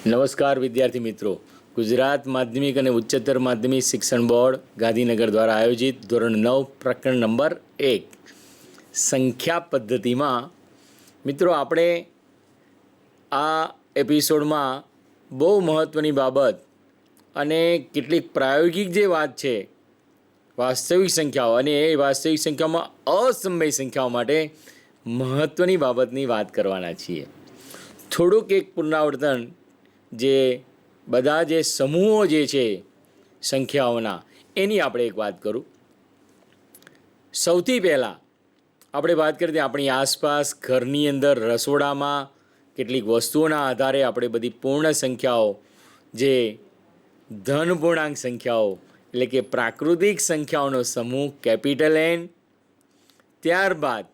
નમસ્કાર વિદ્યાર્થી મિત્રો, ગુજરાત માધ્યમિક અને ઉચ્ચતર માધ્યમિક શિક્ષણ બોર્ડ ગાંધીનગર દ્વારા આયોજિત ધોરણ 9 પ્રકરણ નંબર 1 સંખ્યા પદ્ધતિમાં મિત્રો આપણે આ એપિસોડમાં બહુ મહત્ત્વની બાબત અને કેટલીક પ્રાયોગિક જે વાત છે વાસ્તવિક સંખ્યાઓ અને એ વાસ્તવિક સંખ્યામાં અસમય સંખ્યાઓ માટે મહત્ત્વની બાબતની વાત કરવાના છીએ. થોડુંક એક પુનરાવર્તન જે બધા જે સમૂહો જે છે સંખ્યાઓના એની આપણે એક વાત કરું. સૌથી પહેલાં આપણે વાત કરી હતી આપણી આસપાસ ઘરની અંદર રસોડામાં કેટલીક વસ્તુઓના આધારે આપણે બધી પૂર્ણ સંખ્યાઓ જે ધન પૂર્ણાંક સંખ્યાઓ એટલે કે પ્રાકૃતિક સંખ્યાઓનો સમૂહ કેપિટલ એન, ત્યારબાદ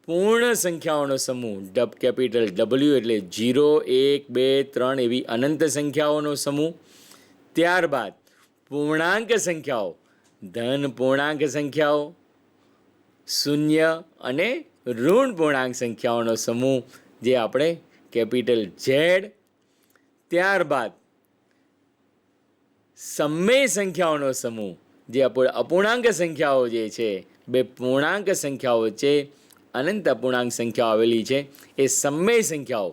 પૂર્ણ સંખ્યાઓનો સમૂહ કેપિટલ ડબલ્યુ એટલે 0, 1, 2, 3 એવી અનંત સંખ્યાઓનો સમૂહ, ત્યારબાદ પૂર્ણાંક સંખ્યાઓ ધન પૂર્ણાંક સંખ્યાઓ, શૂન્ય અને ઋણ પૂર્ણાંક સંખ્યાઓનો સમૂહ જે આપણે કેપિટલ ઝેડ, ત્યારબાદ સમય સંખ્યાઓનો સમૂહ જે અપૂર્ણાંક સંખ્યાઓ જે છે બે પૂર્ણાંક સંખ્યાઓ વચ્ચે અનંત અપૂર્ણાંક સંખ્યાઓ આવેલી છે એ સમય સંખ્યાઓ,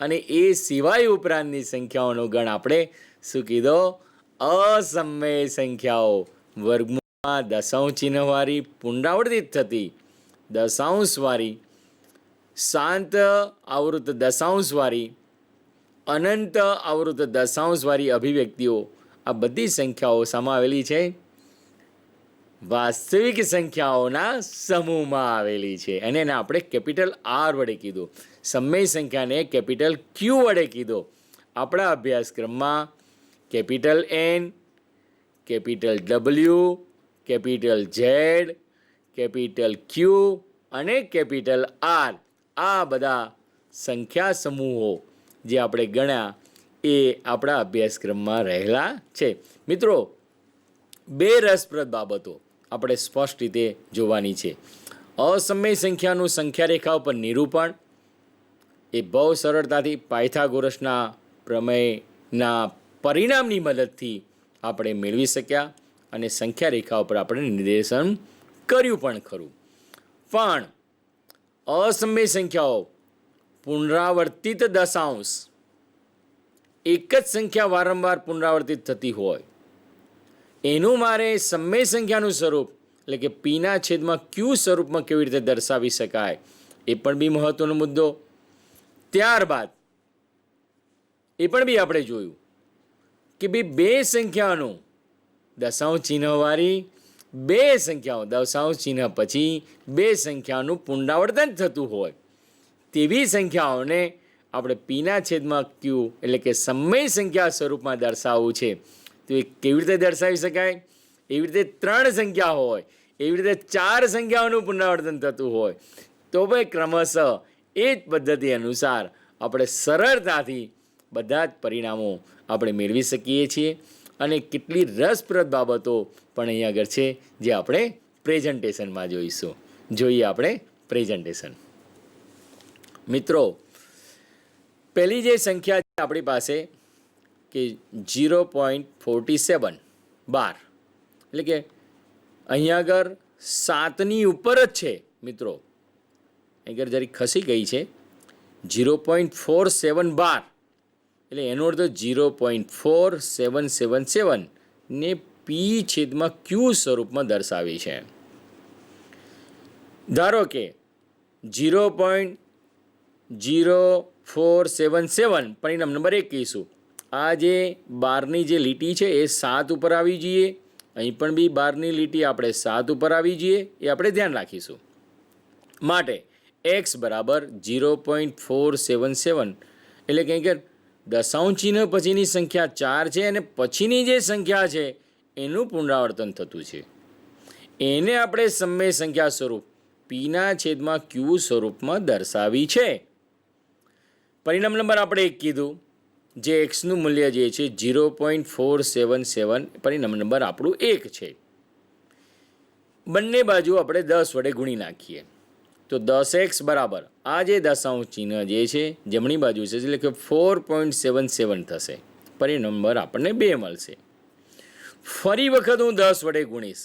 અને એ સિવાય ઉપરાંતની સંખ્યાઓનો ગણ આપણે શું કીધો? અસમય સંખ્યાઓ. વર્ગમાં દશાંશ ચિહ્નવાળી પુનરાવર્તિત થતી દશાંશવાળી, શાંત આવૃત દશાંશવાળી, અનંત આવૃત દશાંશવાળી અભિવ્યક્તિઓ આ બધી સંખ્યાઓ સમાવેલી છે વાસ્તવિક સંખ્યાઓના સમૂહમાં આવેલી છે અને એને આપણે કેપિટલ આર વડે કીધું. સમય સંખ્યાને કેપિટલ ક્યુ વડે કીધો. આપણા અભ્યાસક્રમમાં capital N, capital W, capital Z, capital Q અને કેપિટલ આર આ બધા સંખ્યા સમૂહો જે આપણે ગણ્યા એ આપણા અભ્યાસક્રમમાં રહેલા છે. મિત્રો, બે રસપ્રદ બાબતો આપણે સ્પષ્ટ રીતે જોવાની છે. અસમય સંખ્યાનું સંખ્યા રેખા ઉપર નિરૂપણ એ બહુ સરળતાથી પાયથાગોરસના પ્રમેયના પરિણામની મદદથી આપણે મેળવી શક્યા અને સંખ્યા રેખા ઉપર આપણે નિર્દેશન કર્યું પણ ખરું. પણ અસમય સંખ્યાઓ પુનરાવર્તિત દશાંશ એક જ સંખ્યા વારંવાર પુનરાવર્તિત થતી હોય એનું મારે સમય સંખ્યાનું સ્વરૂપ એટલે કે પીના છેદમાં ક્યુ સ્વરૂપમાં કેવી રીતે દર્શાવી શકાય એ પણ બી મહત્વનો મુદ્દો. ત્યારબાદ એ પણ બી આપણે જોયું કે ભાઈ બે સંખ્યાઓનું દશાંશ ચિહ્નવાળી બે સંખ્યાઓ દશાંશ ચિહ્ન પછી બે સંખ્યાનું પુનરાવર્તન થતું હોય તેવી સંખ્યાઓને આપણે પીના છેદમાં ક્યુ એટલે કે સમય સંખ્યા સ્વરૂપમાં દર્શાવવું છે. તો એ કેવી રીતે દર્શાવી શકાય? એવી રીતે ત્રણ સંખ્યા હોય, એવી રીતે ચાર સંખ્યાઓનું પુનરાવર્તન થતું હોય તો ભાઈ ક્રમશઃ એ જ પદ્ધતિ અનુસાર આપણે સરળતાથી બધા જ પરિણામો આપણે મેળવી શકીએ છીએ. અને કેટલી રસપ્રદ બાબતો પણ અહીં આગળ છે જે આપણે પ્રેઝન્ટેશનમાં જોઈશું. જોઈએ આપણે પ્રેઝન્ટેશન. મિત્રો, પહેલી જે સંખ્યા છે આપણી પાસે કે 0.47 બાર એટલે કે અહીંયા આગળ 7ની ઉપર જ છે. મિત્રો, આગળ જરી ખસી ગઈ છે 0.47 બાર એટલે એનો અર્થ 0.4777 ને પી છેદમાં ક્યુ સ્વરૂપમાં દર્શાવી છે. ધારો કે 0.0477 પરિણામ નંબર 1 કહીશું. આ જે બારની જે લીટી છે એ 7 ઉપર આવી જઈએ. અહીં પણ બી બારની લીટી આપણે 7 ઉપર આવી જઈએ એ આપણે ધ્યાન રાખીશું. માટે એક્સ બરાબર 0.477 એટલે કંઈ કે દશાંશ ચિહ્ન પછીની સંખ્યા 4 છે અને પછીની જે સંખ્યા છે એનું પુનરાવર્તન થતું છે. એને આપણે સમય સંખ્યા સ્વરૂપ પીના છેદમાં ક્યુ સ્વરૂપમાં દર્શાવી છે. પરિણામ નંબર આપણે 1 કીધું જે એક્સનું મૂલ્ય જે છે 0.477 પરિણામ નંબર આપણું 1 છે. બંને બાજુ આપણે 10 વડે ગુણી નાખીએ તો 10x બરાબર આ જે દશાંશ ચિહ્ન જે છે જમણી બાજુ છે એટલે કે 4.77 થશે. પરિણામ નંબર આપણને 2 મળશે. ફરી વખત હું 10 વડે ગુણીશ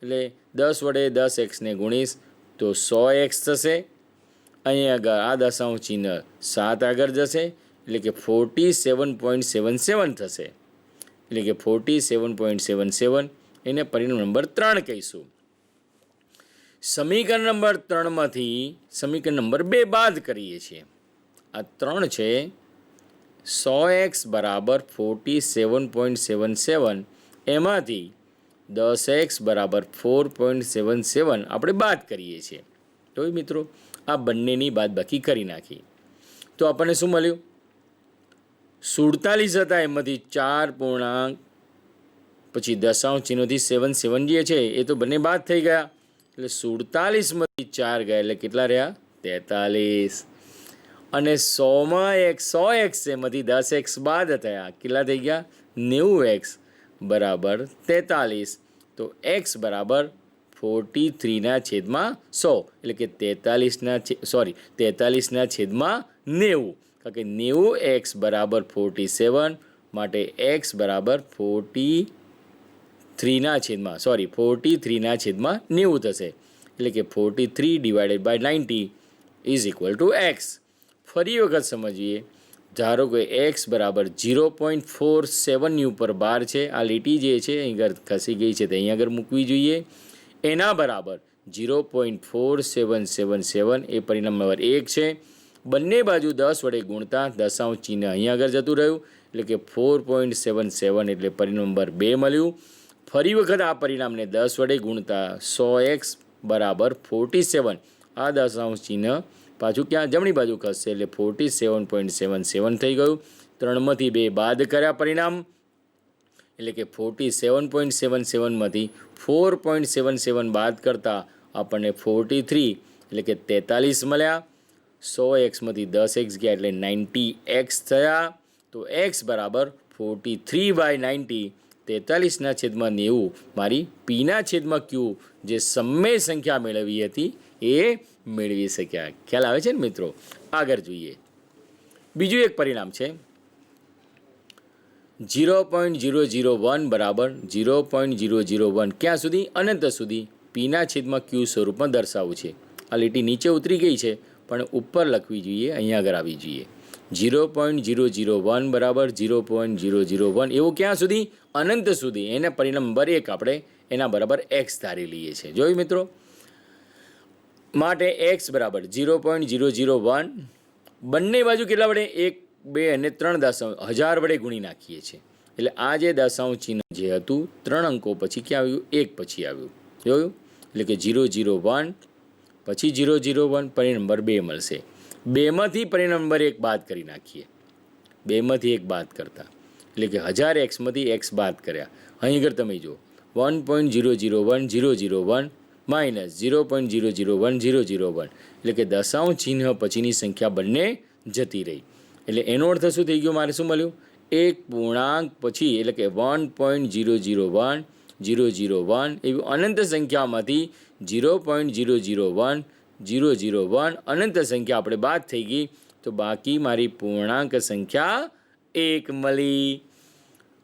એટલે 10 વડે 10x ને ગુણીશ તો 100x થશે. અહીં આગળ આ દશાંશ ચિહ્ન 7 આગળ જશે એટલે કે 47.77 થશે. એટલે કે 47.77 એને પરિણામ નંબર 3 કહીશું. સમીકરણ નંબર 3માંથી સમીકરણ નંબર 2 બાદ કરીએ છીએ. આ 3 છે 100x બરાબર 47.77 એમાંથી 10x બરાબર 4.77 આપણે બાદ કરીએ છીએ. તો મિત્રો આ બંનેની બાદબાકી કરી નાખી તો આપણને શું મળ્યું? 47 હતા એમાંથી 4 પૂર્ણાંક પછી દશાંશ ચિહ્નોથી 7 જે છે એ તો બંને બાદ થઈ ગયા એટલે 47માંથી 4 ગયા એટલે કેટલા રહ્યા? 43. અને 100x એમાંથી 10x બાદ થયા કેટલા થઈ ગયા? 90x બરાબર 43. તો x બરાબર 43 છેદમાં 100 એટલે કે 43 છેદમાં 90 કારણ કે 90x બરાબર 47 માટે x બરાબર 43 છેદમાં 90 થશે એટલે કે 43 divided by 90 is equal to x. ફરી વખત સમજીએ. ધારો કે x બરાબર 0.47 ઉપર બાર છે. આ લીટી જે છે અહીં આગળ ખસી ગઈ છે તે અહીં આગળ મૂકવી જોઈએ. એના બરાબર 0.4777 એ પરિણામ નંબર 1 છે. બંને બાજુ 10 વડે ગુણતા દશાંશ ચિહ્ન અહીં આગળ જતું રહ્યું એટલે કે 4.77 એટલે પરિણામ નંબર 2 મળ્યું. ફરી વખત આ પરિણામને 10 વડે ગુણતા 100x બરાબર 47 આ દશાંશ ચિહ્ન પાછું ક્યાં? જમણી બાજુ ખસશે એટલે 47.77 થઈ ગયું. 3માંથી 2 બાદ કર્યા પરિણામ એટલે કે 47.77માંથી 4.77 બાદ કરતાં આપણને 43 એટલે કે 43 મળ્યા. 100xમાંથી 10x ગયા એટલે 90x થયા. તો x બરાબર 43/90 43 છેદમાં 90 મારી પીના છેદમાં ક્યુ જે સમય સંખ્યા મેળવી હતી એ મેળવી શક્યા. ખ્યાલ આવે છે ને મિત્રો? આગળ જોઈએ. બીજું એક પરિણામ છે 0.001 બરાબર 0.001 ક્યાં સુધી? અનંત સુધી પીના છેદમાં ક્યુ સ્વરૂપમાં દર્શાવવું છે. આ લીટી નીચે ઉતરી ગઈ છે પણ ઉપર લખવી જોઈએ, અહીંયા આગળ આવી જોઈએ. 0.001 બરાબર 0.001 એવું ક્યાં સુધી? અનંત સુધી. એને પરિણામ નંબર 1 આપણે એના બરાબર x ધારી લઈએ છીએ. જોયું મિત્રો? માટે x બરાબર 0.001 બંને બાજુ કેટલા વડે? 1, 2 અને 3 દશાંશ 1000 વડે ગુણી નાખીએ છીએ. એટલે આ જે દશાંશ ચિહ્ન જે હતું 3 અંકો પછી ક્યાં આવ્યું? 1 પછી આવ્યું. જોયું? એટલે કે 001 પછી 001 પરિણામ નંબર 2 મળશે. 2માંથી પરિણામ નંબર 1 બાદ કરી નાખીએ. 2માંથી 1 બાદ કરતા એટલે કે 1000xમાંથી x બાદ કર્યા. અહીં આગળ તમે જુઓ 1.001 માઇનસ 0.001 એટલે કે દશાંશ ચિહ્ન પછીની સંખ્યા બંને જતી રહી. એટલે એનો અર્થ શું થઈ ગયો? મારે શું મળ્યું? એક પૂર્ણાંક પછી એટલે કે 1.001 એવી અનંત સંખ્યામાંથી 0.001 અનંત સંખ્યા આપણે બાદ થઈ ગઈ તો બાકી મારી પૂર્ણાંક સંખ્યા 1 મળી.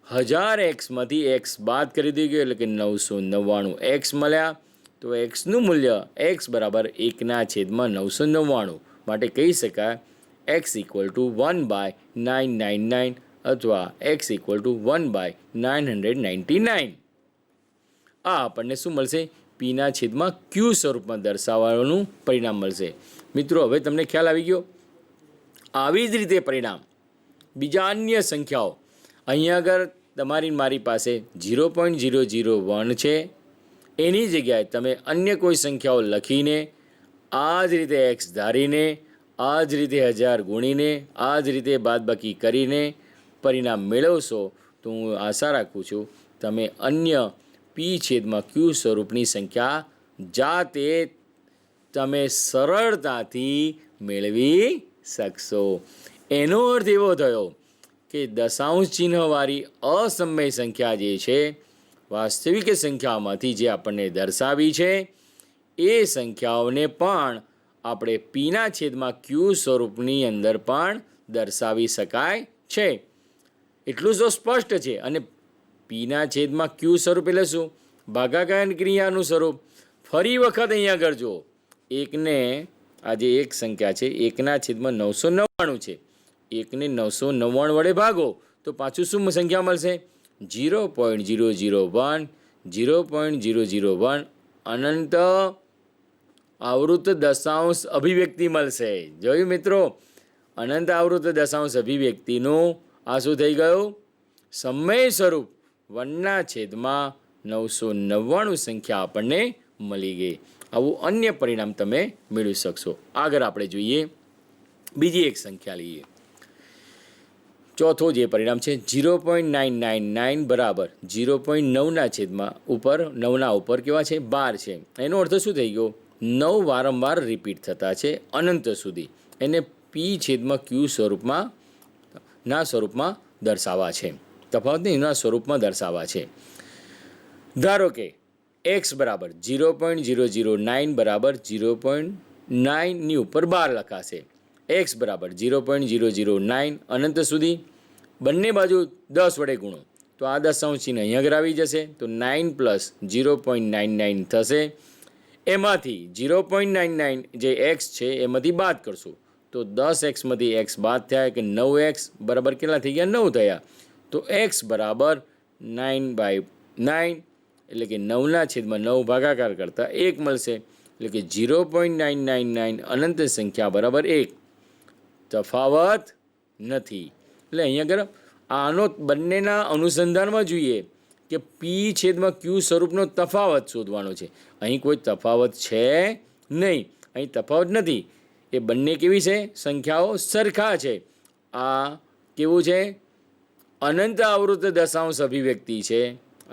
1000xમાંથી x બાદ કરી દીધું એટલે કે 999x મળ્યા. તો xનું મૂલ્ય x બરાબર 1/999 માટે કહી શકાય x ઇક્વલ ટુ 1/999 અથવા x ઇક્વલ ટુ 1/999. આ આપણને શું મળશે? પીના છેદમાં ક્યુ સ્વરૂપમાં દર્શાવવાનું પરિણામ મળશે. મિત્રો હવે તમને ખ્યાલ આવી ગયો? આવી જ રીતે પરિણામ બીજા અન્ય સંખ્યાઓ અહીંયા આગળ તમારી મારી પાસે 0.001 છે એની જગ્યાએ તમે અન્ય કોઈ સંખ્યાઓ લખીને આ જ રીતે x ધારીને આ જ રીતે 1000 ગુણીને આ જ રીતે બાદબાકી કરીને પરિણામ મેળવશો તો હું આશા રાખું છું તમે અન્ય પી છેદમાં ક્યુ સ્વરૂપની સંખ્યા જાતે તમે સરળતાથી મેળવી શકશો. એનો અર્થ એવો થયો કે દશાંશ ચિહ્નવાળી અસમય સંખ્યા જે છે વાસ્તવિક સંખ્યામાંથી જે આપણને દર્શાવી છે એ સંખ્યાઓને પણ આપણે પીના છેદમાં ક્યુ સ્વરૂપની અંદર પણ દર્શાવી શકાય છે. એટલું તો સ્પષ્ટ છે. અને પીના છેદમાં ક્યુ સ્વરૂપ એટલે શું? ભાગાકાર ક્રિયાનું સ્વરૂપ. ફરી વખત અહીંયા કરજો. એકને આ જે એક સંખ્યા છે એકના છેદમાં 999 છે. એકને 999 વડે ભાગો તો પાછું શું સંખ્યા મળશે? 0.001 0.001 અનંત આવૃત દશાંશ અભિવ્યક્તિ મળશે. જોયું મિત્રો? અનંત આવૃત દશાંશ અભિવ્યક્તિનું આ શું થઈ ગયું? સમય સ્વરૂપ 1ના છેદમાં 999 સંખ્યા આપણને મળી ગઈ. આવું અન્ય પરિણામ તમે મેળવી શકશો. આગળ આપણે જોઈએ બીજી એક સંખ્યા લઈએ. ચોથો જે પરિણામ છે 0.999 બરાબર 0.9ના છેદમાં ઉપર 9ના ઉપર કેવા છે? 12 છે. એનો અર્થ શું થઈ ગયો? 9 વારંવાર રિપીટ થતા છે અનંત સુધી. એને પી છેદમાં ક્યુ સ્વરૂપમાં દર્શાવવા છે. તફાવતને એના સ્વરૂપમાં દર્શાવવા છે. ધારો કે x બરાબર 0.009 બરાબર 0.9ની ઉપર 12 લખાશે. x બરાબર 0.009 અનંત સુધી બંને બાજુ 10 વડે ગુણો તો આ દશાંશ ચિહ્ન અહીં આગળ આવી જશે. તો 9 પ્લસ 0.99 થશે. એમાંથી 0.99 જે x છે એમાંથી બાદ કરશું તો 10xમાંથી x બાદ થયા કે 9x બરાબર કેટલા થઈ ગયા? 9 થયા. તો x બરાબર 9/9 એટલે કે 9ના છેદમાં 9 ભાગાકાર કરતાં 1 મળશે. એટલે કે 0.999 અનંત સંખ્યા બરાબર 1. તફાવત નથી. એટલે અહીંયા આગળ આનો બંનેના અનુસંધાનમાં જોઈએ કે પી છેદમાં ક્યુ સ્વરૂપનો તફાવત શોધવાનો છે. અહીં કોઈ તફાવત છે નહીં. અહીં તફાવત નથી. એ બંને કેવી છે? સંખ્યાઓ સરખા છે. આ કેવું છે? અનંત આવૃત દશાંશ અભિવ્યક્તિ છે.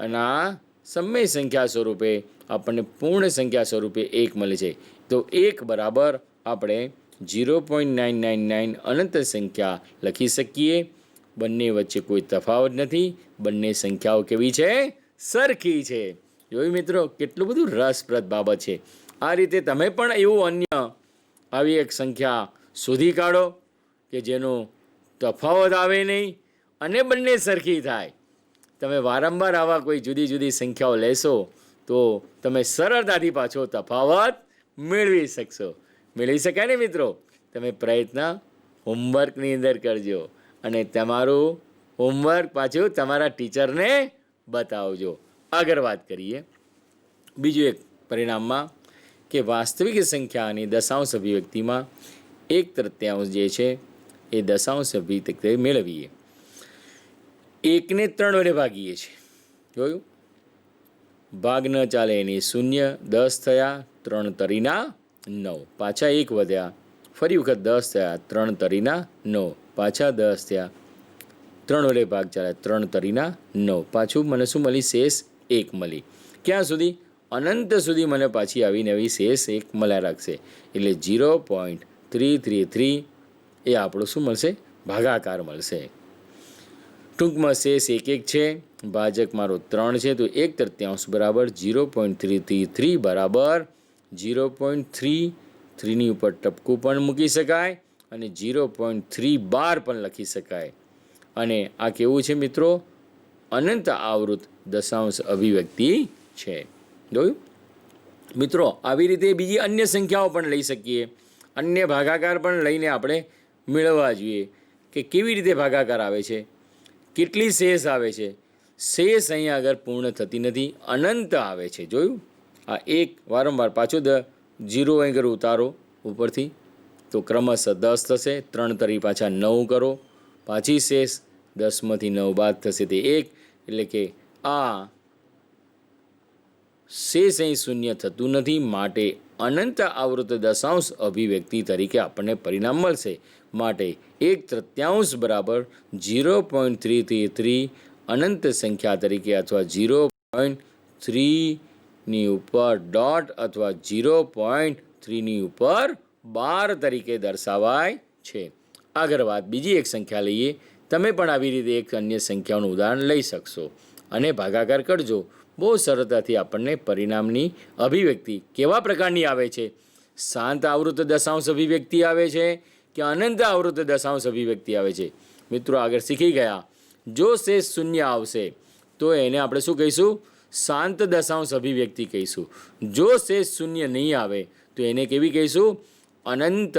અને આ સમય સંખ્યા સ્વરૂપે આપણને પૂર્ણ સંખ્યા સ્વરૂપે 1 મળે છે. તો 1 બરાબર આપણે 0.999 અનંત સંખ્યા લખી શકીએ. બંને વચ્ચે કોઈ તફાવત નથી. બંને સંખ્યાઓ કેવી છે? સરખી છે. જોયું મિત્રો? કેટલું બધું રસપ્રદ બાબત છે. આ રીતે તમે પણ એવું અન્ય આવી એક સંખ્યા શોધી કાઢો કે જેનો તફાવત આવે નહીં અને બંને સરખી થાય. તમે વારંવાર આવા કોઈ જુદી જુદી સંખ્યાઓ લેશો તો તમે સરળતાથી પાછો તફાવત મેળવી શકશો. મેળવી શકાય ને મિત્રો? તમે પ્રયત્ન હોમવર્કની અંદર કરજો અને તમારું હોમવર્ક પાછું તમારા ટીચરને બતાવજો. આગળ વાત કરીએ બીજું એક પરિણામમાં કે વાસ્તવિક સંખ્યાની દશાંશ અભિવ્યક્તિમાં 1/3 જે છે એ દશાંશ અભિવ્યક્તિ મેળવીએ. 1ને 3 વડે ભાગીએ છીએ. જોયું? ભાગ ન ચાલે એની 0 10 થયા 3 તરીના 9 પાછા 1 વધ્યા ફરી વખત 10 થયા 3 તરીના 9 પાછા 10 થયા 3 વડે ભાગ ચાલ્યા 3 તરીના 9 પાછું મને શું મળી? શેષ 1 મળી. ક્યાં સુધી? અનંત સુધી મને પાછી આવી નવી શેષ 1 મળ્યા રાખશે. એટલે 0.333 એ આપણું શું મળશે? ભાગાકાર મળશે. ટૂંકમાં શેષ 1 છે. ભાજક મારો 3 છે. તો 1/3 બરાબર 0.333 બરાબર 0.33ની ઉપર ટપકું પણ મૂકી શકાય અને 0.312 પણ લખી શકાય. અને આ કેવું છે મિત્રો? અનંત આવૃત દશાંશ અભિવ્યક્તિ છે. જોયું મિત્રો? આવી રીતે બીજી અન્ય સંખ્યાઓ પણ લઈ શકીએ. અન્ય ભાગાકાર પણ લઈને આપણે મેળવવા જોઈએ કે કેવી રીતે ભાગાકાર આવે છે, કેટલી શેષ આવે છે. શેષ અહીંયા આગળ પૂર્ણ થતી નથી, અનંત આવે છે. જોયું? આ 1 વારંવાર પાછું 0 અહીં આગળ ઉતારો ઉપરથી તો ક્રમશઃ 10 થશે. 3 તરી પાછા 9 કરો, પાછી શેષ 10માંથી 9 બાદ થશે તે 1. એટલે કે આ શેષ અહીં શૂન્ય થતું નથી. માટે અનંત આવૃત દશાંશ અભિવ્યક્તિ તરીકે આપણને પરિણામ મળશે. માટે 1/3 બરાબર 0.333 અનંત સંખ્યા તરીકે અથવા 0.3ની ઉપર ડોટ અથવા 0.3ની ઉપર 12 તરીકે દર્શાવાય છે. આગળ વાત બીજી એક સંખ્યા લઈએ. તમે પણ આવી રીતે એક અન્ય સંખ્યાઓનું ઉદાહરણ લઈ શકશો અને ભાગાકાર કરજો. બહુ સરળતાથી આપણને પરિણામની અભિવ્યક્તિ કેવા પ્રકારની આવે છે, શાંત આવૃત દશાંશ અભિવ્યક્તિ આવે છે કે અનંત આવૃત દશાંશ અભિવ્યક્તિ આવે છે? મિત્રો આગળ શીખી ગયા. જો શેષ શૂન્ય આવશે તો એને આપણે શું કહીશું? શાંત દશાંશ અભિવ્યક્તિ કહીશું. જો શેષ શૂન્ય નહીં આવે તો એને કેવી કહીશું? અનંત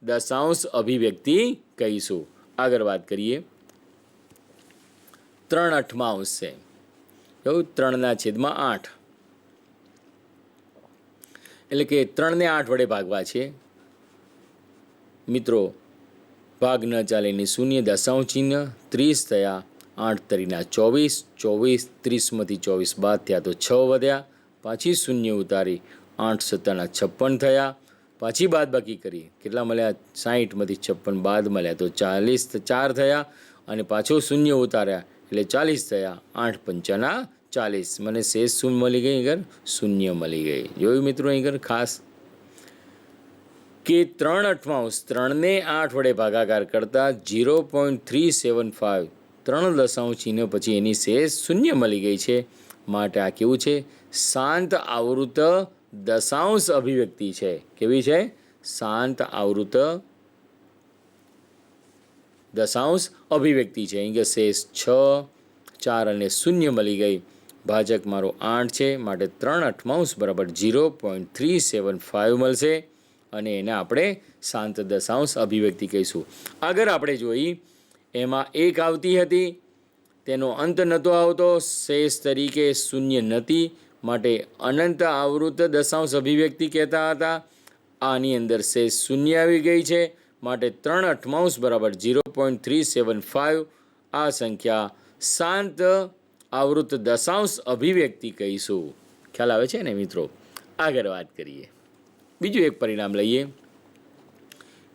દશાંશ અભિવ્યક્તિ કહીશું. આગળ વાત કરીએ. 3/8 છે. કેવું? 3/8 એટલે કે 3 ને 8 વડે ભાગવા છે. મિત્રો ભાગ ન ચાલે ને શૂન્ય દશાંશ ચિહ્ન 30 થયા, 8 તરીના 24, 24 30માંથી 24 બાદ થયા તો 6 વધ્યા, પાછી શૂન્ય ઉતારી 8 સત્તાના 56 થયા, પાછી બાદ બાકી કરી કેટલા મળ્યા? 60માંથી 56 બાદ મળ્યા તો 40 4 થયા, અને પાછો શૂન્ય ઉતાર્યા એટલે 40 થયા, 8 પંચાના 40. મને શેષ શું મળી ગઈ? આગળ શૂન્ય મળી ગઈ. જોયું મિત્રો આગળ ખાસ કે 3/8 3 ને 8 વડે ભાગાકાર કરતાં 0.375 3 દશાંશ ચિહ્ન પછી એની શેષ શૂન્ય મળી ગઈ છે. માટે આ કેવું છે? શાંત આવૃત દશાંશ અભિવ્યક્તિ છે. કેવી છે? શાંત આવૃત દશાંશ અભિવ્યક્તિ છે. અહીં કે શેષ 6 4 અને શૂન્ય મળી ગઈ. ભાજક મારો 8 છે, માટે 3/8 બરાબર 0.375 મળશે, અને એને આપણે શાંત દશાંશ અભિવ્યક્તિ કહીશું. આગળ આપણે જોઈ એમાં 1 આવતી હતી, તેનો અંત નહોતો આવતો, શેષ તરીકે શૂન્ય નથી, માટે અનંત આવૃત દશાંશ અભિવ્યક્તિ કહેતા હતા. આની અંદર શેષ શૂન્ય આવી ગઈ છે, માટે 3/8 બરાબર 0.375 આ સંખ્યા શાંત આવૃત દશાંશ અભિવ્યક્તિ કહીશું. ખ્યાલ આવે છે ને મિત્રો? આગળ વાત કરીએ. બીજું એક પરિણામ લઈએ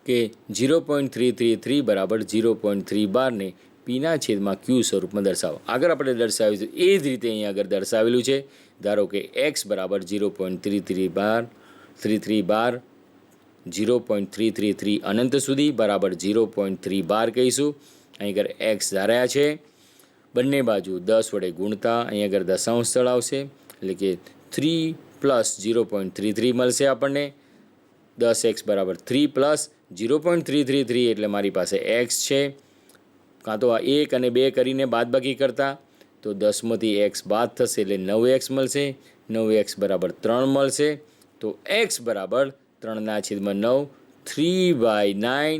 કે 0.333 બરાબર 0.312 ને પીના છેદમાં ક્યુ સ્વરૂપમાં દર્શાવો. આગળ આપણે દર્શાવીશું એ જ રીતે અહીં આગળ દર્શાવેલું છે. ધારો કે એક્સ બરાબર 0.333 0.333 અનંત સુધી બરાબર 0.312 કહીશું. અહીં આગળ એક્સ ધાર્યા છે. બંને બાજુ 10 વડે ગુણતા અહીં આગળ દશાંશ સ્થળ આવશે, એટલે કે 3 પ્લસ 0.33 મળશે આપણને. 10x બરાબર 3 પ્લસ 0.333 એટલે મારી પાસે એક્સ છે. કાં તો આ 1 અને 2 કરીને બાદબાકી કરતા તો 10માંથી x બાદ થશે એટલે 9x મળશે. 9x બરાબર 3 મળશે. તો x બરાબર 3/9 3/9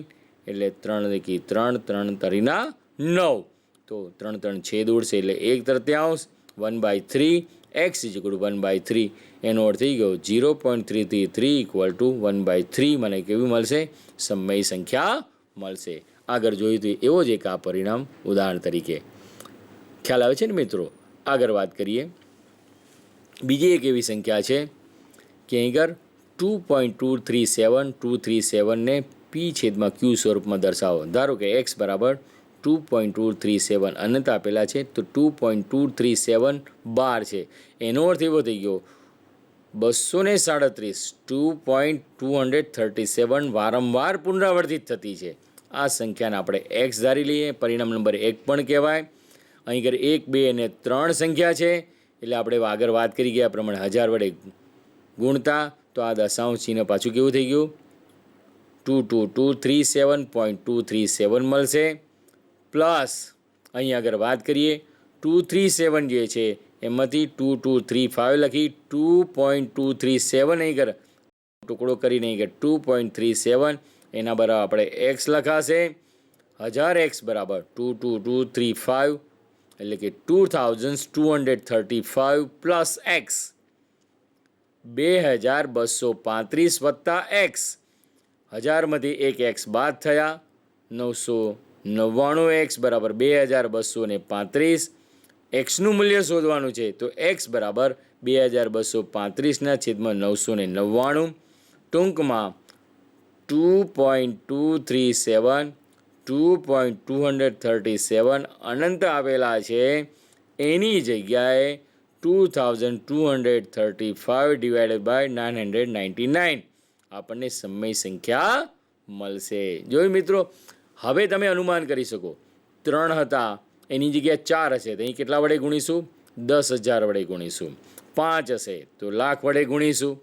એટલે 3 3 તરીના 9. તો 3 3 છેદ ઉડશે એટલે 1/3 1/3 x = 1/3. એનો અર્થ થઈ ગયો 0.333 = 1/3. મને કેવી મળશે? સમય સંખ્યા મળશે. આગળ જોયું તો એવો જ એક આ પરિણામ ઉદાહરણ તરીકે. ખ્યાલ આવે છે ને મિત્રો? આગળ વાત કરીએ. બીજી એક એવી સંખ્યા છે કે અહીં 2.237 ને પી છેદમાં ક્યુ સ્વરૂપમાં દર્શાવો. ધારો કે એક્સ બરાબર 2.237 અનંત આપેલા છે, તો 2.237 12 છે. એનો અર્થ એવો થઈ ગયો 237 2.237 વારંવાર પુનરાવર્તિત થતી છે. આ સંખ્યાને આપણે એક્સ ધારી લઈએ. પરિણામ નંબર 1 પણ કહેવાય. અહીં આગળ 1 2 અને 3 સંખ્યા છે, એટલે આપણે આગળ વાત કરી ગયા પ્રમાણે 1000 વડે ગુણતા તો આ દશાંશ ચિહ્ન પાછું કેવું થઈ ગયું? 22237.237 મળશે. પ્લસ અહીં આગળ વાત કરીએ 237 જે છે એમાંથી 2235 લખી 2.237 અહીં આગળ ટુકડો કરીને અહીં આગળ 2.37 એના બરાબર આપણે એક્સ લખાશે. 1000x બરાબર 22235 એટલે કે 2235 પ્લસ એક્સ 2235 વત્તા એક્સ. 1000માંથી એક એક્સ બાદ થયા 999x બરાબર 2235. એક્સનું મૂલ્ય શોધવાનું છે તો એક્સ બરાબર 2235 છેદમાં 999. ટૂંકમાં 2.237 અનંત આવેલા છે, એની જગ્યાએ 2235 ડિવાઇડેડ બાય 999 આપણને સમય સંખ્યા મળશે. જોયું મિત્રો? હવે તમે અનુમાન કરી શકો 3 હતા એની જગ્યાએ 4 હશે તો અહીં કેટલા વડે ગુણીશું? 10,000 વડે ગુણીશું. 5 હશે તો લાખ વડે ગુણીશું.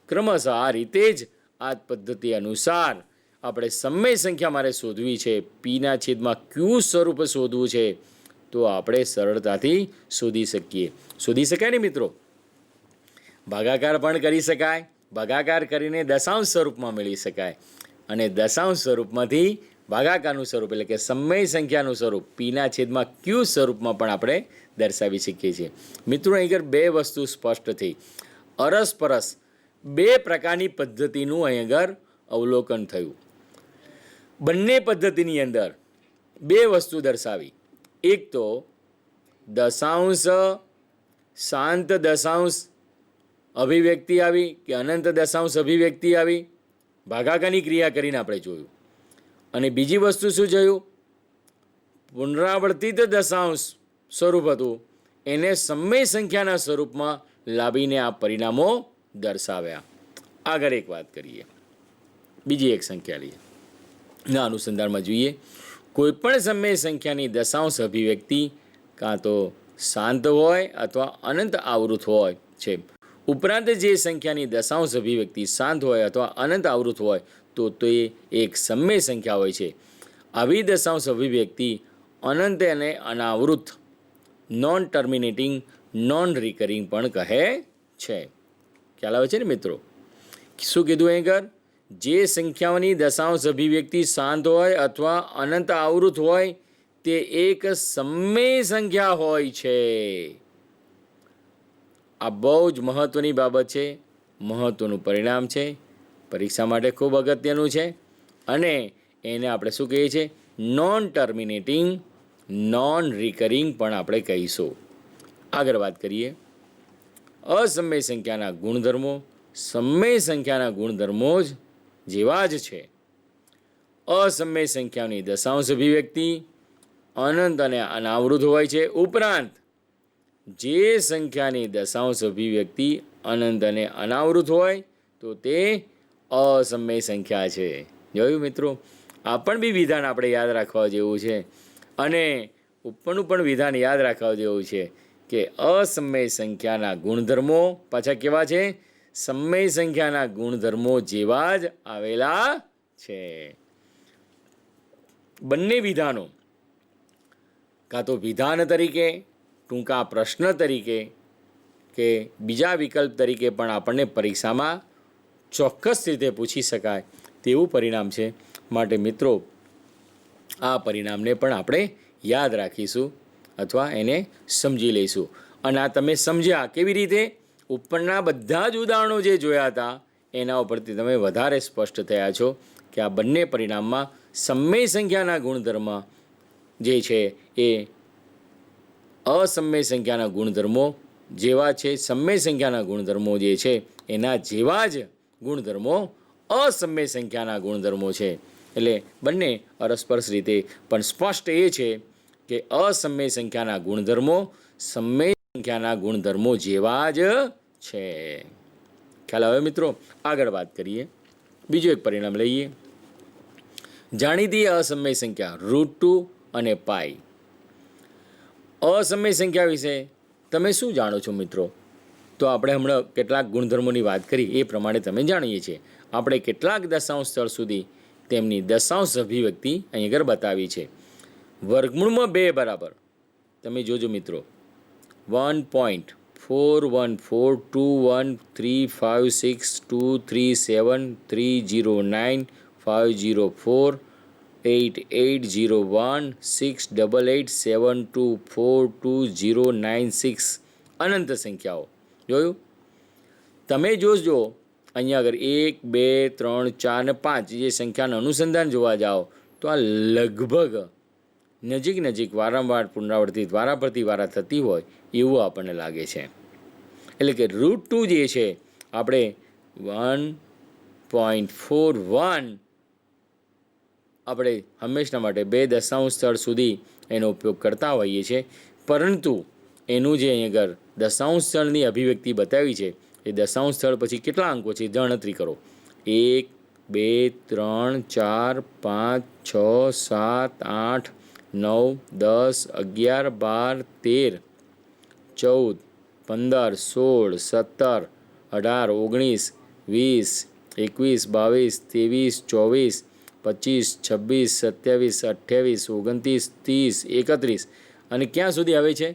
ક્રમશઃ આ રીતે જ આ જ પદ્ધતિ અનુસાર આપણે સમય સંખ્યા મારે શોધવી છે, પીના છેદમાં ક્યુ સ્વરૂપ શોધવું છે, તો આપણે સરળતાથી શોધી શકાય ને મિત્રો. ભાગાકાર પણ કરી શકાય, ભાગાકાર કરીને દશાંશ સ્વરૂપમાં મેળવી શકાય, અને દશાંશ સ્વરૂપમાંથી ભાગાકારનું સ્વરૂપ એટલે કે સમય સંખ્યાનું સ્વરૂપ પીના છેદમાં ક્યુ સ્વરૂપમાં પણ આપણે દર્શાવી શકીએ છીએ. મિત્રો અહીં આગળ બે વસ્તુ સ્પષ્ટ થઈ. અરસપરસ બે પ્રકારની પદ્ધતિનું અહીં આગળ અવલોકન થયું. બંને પદ્ધતિની અંદર બે વસ્તુ દર્શાવી. એક તો દશાંશ શાંત દશાંશ અભિવ્યક્તિ આવી કે અનંત દશાંશ અભિવ્યક્તિ આવી, ભાગાકારની ક્રિયા કરીને આપણે જોયું. અને બીજી વસ્તુ શું જોયું? પુનરાવર્તિત દશાંશ સ્વરૂપ હતું, એને સમય સંખ્યાના સ્વરૂપમાં લાવીને આ પરિણામો દર્શાવ્યા. આગળ એક વાત કરીએ, બીજી એક સંખ્યા લઈએ. ના અનુસંધાનમાં જોઈએ, કોઈપણ સમય સંખ્યાની દશાંશ અભિવ્યક્તિ કાં તો શાંત હોય અથવા અનંત આવૃત હોય છે. ઉપરાંત જે સંખ્યાની દશાંશ અભિવ્યક્તિ શાંત હોય અથવા અનંત આવૃત હોય તો તે એક સમય સંખ્યા હોય છે. આવી દશાંશ અભિવ્યક્તિ અનંત અને અનાવૃત, નોન ટર્મિનેટિંગ, નોન રિકરિંગ પણ કહે છે. ખ્યાલ આવે છે ને મિત્રો? શું કીધું અહીં આગળ? જે સંખ્યાઓની દશાંશ અભિવ્યક્તિ શાંત હોય અથવા અનંત આવૃત હોય તે એક સમય સંખ્યા હોય છે. આ બહુ જ મહત્ત્વની બાબત છે, મહત્ત્વનું પરિણામ છે, પરીક્ષા માટે ખૂબ અગત્યનું છે. અને એને આપણે શું કહીએ છીએ? નોન ટર્મિનેટિંગ, નોન રિકરિંગ પણ આપણે કહીશું. આગળ વાત કરીએ, અસમય સંખ્યાના ગુણધર્મો સમય સંખ્યાના ગુણધર્મો જ જેવા જ છે. અસમય સંખ્યાની દશાંશ અભિવ્યક્તિ અનંત અને અનાવૃત હોય છે. ઉપરાંત જે સંખ્યાની દશાંશ અભિવ્યક્તિ અનંત અને અનાવૃત હોય તો તે અસમય સંખ્યા છે. જોયું મિત્રો? આ પણ બી વિધાન આપણે યાદ રાખવા જેવું છે. અને ઉપરનું પણ વિધાન યાદ રાખવા જેવું છે કે અસમય સંખ્યાના ગુણધર્મો પાછા કેવા છે? સમય સંખ્યાના ગુણધર્મો જેવા જ આવેલા છે. બંને વિધાનો કાં તો વિધાન તરીકે, ટૂંકા પ્રશ્ન તરીકે કે બીજા વિકલ્પ તરીકે પણ આપણને પરીક્ષામાં ચોક્કસ રીતે પૂછી શકાય તેવું પરિણામ છે. માટે મિત્રો આ પરિણામને પણ આપણે યાદ રાખીશું અથવા એને સમજી લઈશું. અને આ તમે સમજ્યા કેવી રીતે? ઉપરના બધા જ ઉદાહરણો જે જોયા હતા એના ઉપરથી તમે વધારે સ્પષ્ટ થયા છો કે આ બંને પરિણામમાં સમય સંખ્યાના ગુણધર્મ જે છે એ અસમય સંખ્યાના ગુણધર્મો જેવા છે. સમય સંખ્યાના ગુણધર્મો જે છે એના જેવા જ ગુણધર્મો અસમય સંખ્યાના ગુણધર્મો છે. એટલે બંને અરસપરસ રીતે પણ સ્પષ્ટ એ છે કે અસમય સંખ્યાના ગુણધર્મો સમય સંખ્યાના ગુણધર્મો જેવા જ છે. ખ્યાલ આવે મિત્રો? આગળ વાત કરીએ, બીજું એક પરિણામ લઈએ. જાણીતી અસમય સંખ્યા √2 અને પાઈ. અસમય સંખ્યા વિશે તમે શું જાણો છો મિત્રો? તો આપણે હમણાં કેટલાક ગુણધર્મોની વાત કરી એ પ્રમાણે તમે જાણીએ છીએ. આપણે કેટલાક દશાંશ સ્થળ સુધી તેમની દશાંશ અભિવ્યક્તિ અહીં આગળ બતાવી છે. વર્ગમૂળમાં 2 બરાબર તમે જોજો મિત્રો, 1.4, 2, 1, 3, 5, 6, 2, 3, 7, 3, 0, 9, 5, 0, 4, 8, 8, 0, 1, 6, અનંત સંખ્યાઓ. જોયું? તમે જોજો અહીંયા આગળ 1, 2, 3, 4 અને 5 જે સંખ્યાનું અનુસંધાન જોવા જાઓ તો આ લગભગ નજીક વારંવાર પુનરાવર્તિત વારા થતી હોય એવું આપણને લાગે છે. એટલે કે √2 જે છે આપણે 1.41 આપણે હંમેશા માટે 2 દશાંશ સ્થળ સુધી એનો ઉપયોગ કરતા હોઈએ છીએ. પરંતુ એનું જે અહીં આગળ દશાંશ સ્થળની અભિવ્યક્તિ બતાવી છે એ દશાંશ સ્થળ પછી કેટલા અંકો છે ગણતરી કરો. 1, 2, 3, 4, 5, 6, 7, 8, 9, 10, 11, 12, 13, 14, 15, 16, 17, 18, 19, 20, 21, 22, 23, 24, 25, 26, 27, 28, 29, 30, 31 અને ક્યાં સુધી આવે છે?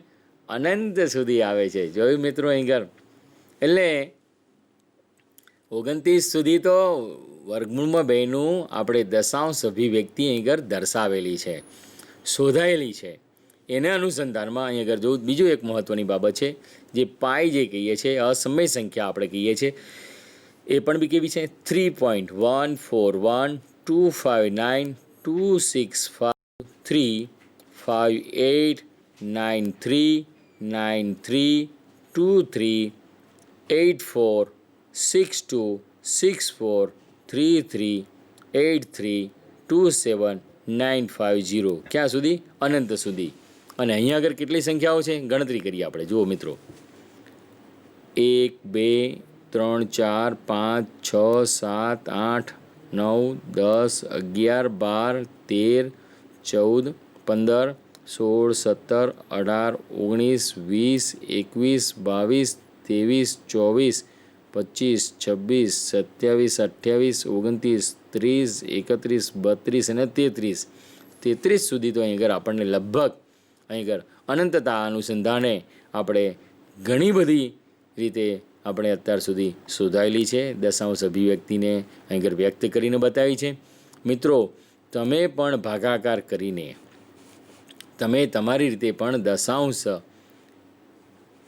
અનંત સુધી આવે છે. જોયું મિત્રો અહીં ઘર? એટલે 29 સુધી તો વર્ગમૂળમાં બેનું આપણે દશાંશ અભિવ્યક્તિ અહીં ઘર દર્શાવેલી છે, શોધાયેલી છે. એના અનુસંધાનમાં અહીં આગળ જોવું બીજું એક મહત્ત્વની બાબત છે, જે પાઈ જે કહીએ છીએ, અસમય સંખ્યા આપણે કહીએ છીએ, એ પણ બી કેવી છે? 3.1, 4, 1, 2, 5, 9, 3, 9, 3, 2, 3, 8, 4, 6, 2, 6, 4, 3, 3, 8, 3, 2, 7, 9, 5, 0. ક્યાં સુધી? અનંત સુધી. અને અહીંયા આગળ કેટલી સંખ્યાઓ છે? ગણતરી કરીએ આપણે. 1, 2, 3, 4, 5, 6, 7, 8, 9, 10, 11, 12, 13, 14, 15, 16, 17, 18, 19, 20, 21, 22, 23, 24, 25, 26, 27, 28, 29, 30, 31, 32 અને 33. 33 સુધી તો અહીં આગળ આપણને લગભગ અહીં આગળ અનંતતા અનુસંધાને આપણે ઘણી બધી રીતે આપણે અત્યાર સુધી શોધાયેલી છે, દશાંશ અભિવ્યક્તિને અહીં આગળ વ્યક્ત કરીને બતાવી છે. મિત્રો, તમે પણ ભાગાકાર કરીને તમે તમારી રીતે પણ દશાંશ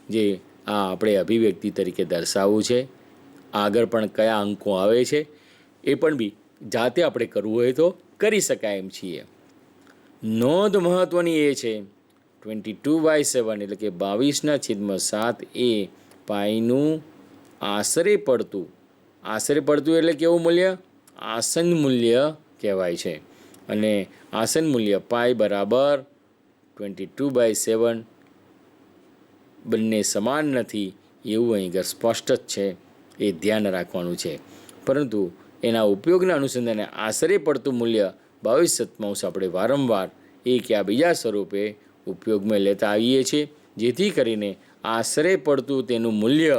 જે આ આપણે અભિવ્યક્તિ તરીકે દર્શાવવું છે, આગળ પણ કયા અંકો આવે છે એ પણ બી જાતે આપણે કરવું હોય તો કરી શકાય એમ છીએ. નોંધ મહત્ત્વની એ છે 22/7 એટલે કે 22/7 એ પાઈનું આશરે પડતું એટલે કેવું મૂલ્ય? આસન મૂલ્ય કહેવાય છે. અને આસન મૂલ્ય પાઈ બરાબર 22/7 બંને સમાન નથી એવું અહીં આગળ સ્પષ્ટ જ છે, એ ધ્યાન રાખવાનું છે. પરંતુ એના ઉપયોગના અનુસંધાને આશરે પડતું મૂલ્ય 22/7 આપણે વારંવાર એક યા બીજા સ્વરૂપે ઉપયોગમાં લેતા આવીએ છીએ, જેથી કરીને આશરે પડતું તેનું મૂલ્ય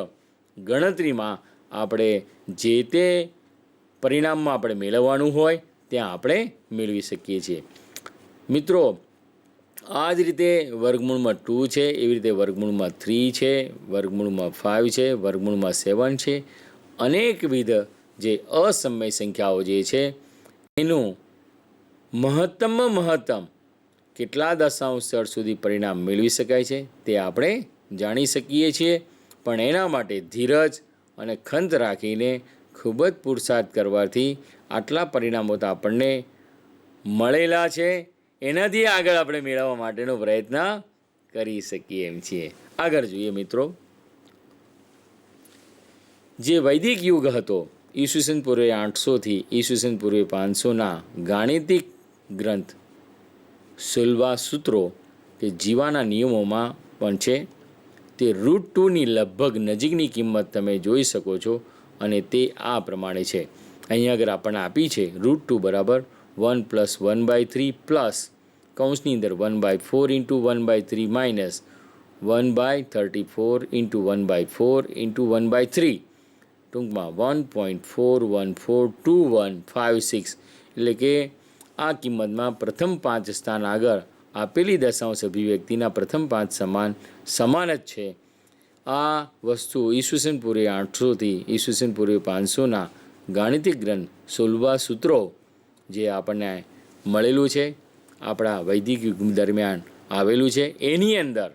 ગણતરીમાં આપણે જે તે પરિણામમાં આપણે મેળવવાનું હોય ત્યાં આપણે મેળવી શકીએ છીએ. મિત્રો, આ જ રીતે વર્ગમૂળમાં 2 છે, એવી રીતે વર્ગમૂળમાં 3 છે, વર્ગમૂળમાં 5 છે, વર્ગમૂળમાં 7 છે. અનેકવિધ જે અસમય સંખ્યાઓ જે છે એનું મહત્તમ કેટલા દશાંશ સ્થળ સુધી પરિણામ મેળવી શકાય છે તે આપણે જાણી શકીએ છીએ. પણ એના માટે ધીરજ અને ખંત રાખીને ખૂબ જ પુરુષાર્થ કરવાથી આટલા પરિણામો તો આપણને મળેલા છે, એનાથી આગળ આપણે મેળવવા માટેનો પ્રયત્ન કરી શકીએ એમ છીએ. આગળ જોઈએ મિત્રો, જે વૈદિક યુગ હતો ઈસવીસન પૂર્વે 800થી ઈસવીસન પૂર્વે 500ના ગાણિતિક ગ્રંથ સુલભા સૂત્રો કે જીવાના નિયમોમાં પણ છે, તે √2ની લગભગ નજીકની કિંમત તમે જોઈ શકો છો. અને તે આ પ્રમાણે છે. અહીં આગળ આપણને આપી છે √2 બરાબર 1 + 1/3 પ્લસ કૌંસની અંદર 1/4 × 1/3 માઇનસ 1/34 × 1/4 × 1/3 ટૂંકમાં 1.4142156. એટલે કે આ કિંમતમાં પ્રથમ 5 સ્થાન આગળ આપેલી દશાંશ અભિવ્યક્તિના પ્રથમ 5 સમાન જ છે. આ વસ્તુ ઈસવીસન પૂર્વે 800થી ઈસવીસન પૂર્વે 500ના ગાણિતિક ગ્રંથ સુલભા સૂત્રો જે આપણને મળેલું છે, આપણા વૈદિક યુગ દરમિયાન આવેલું છે, એની અંદર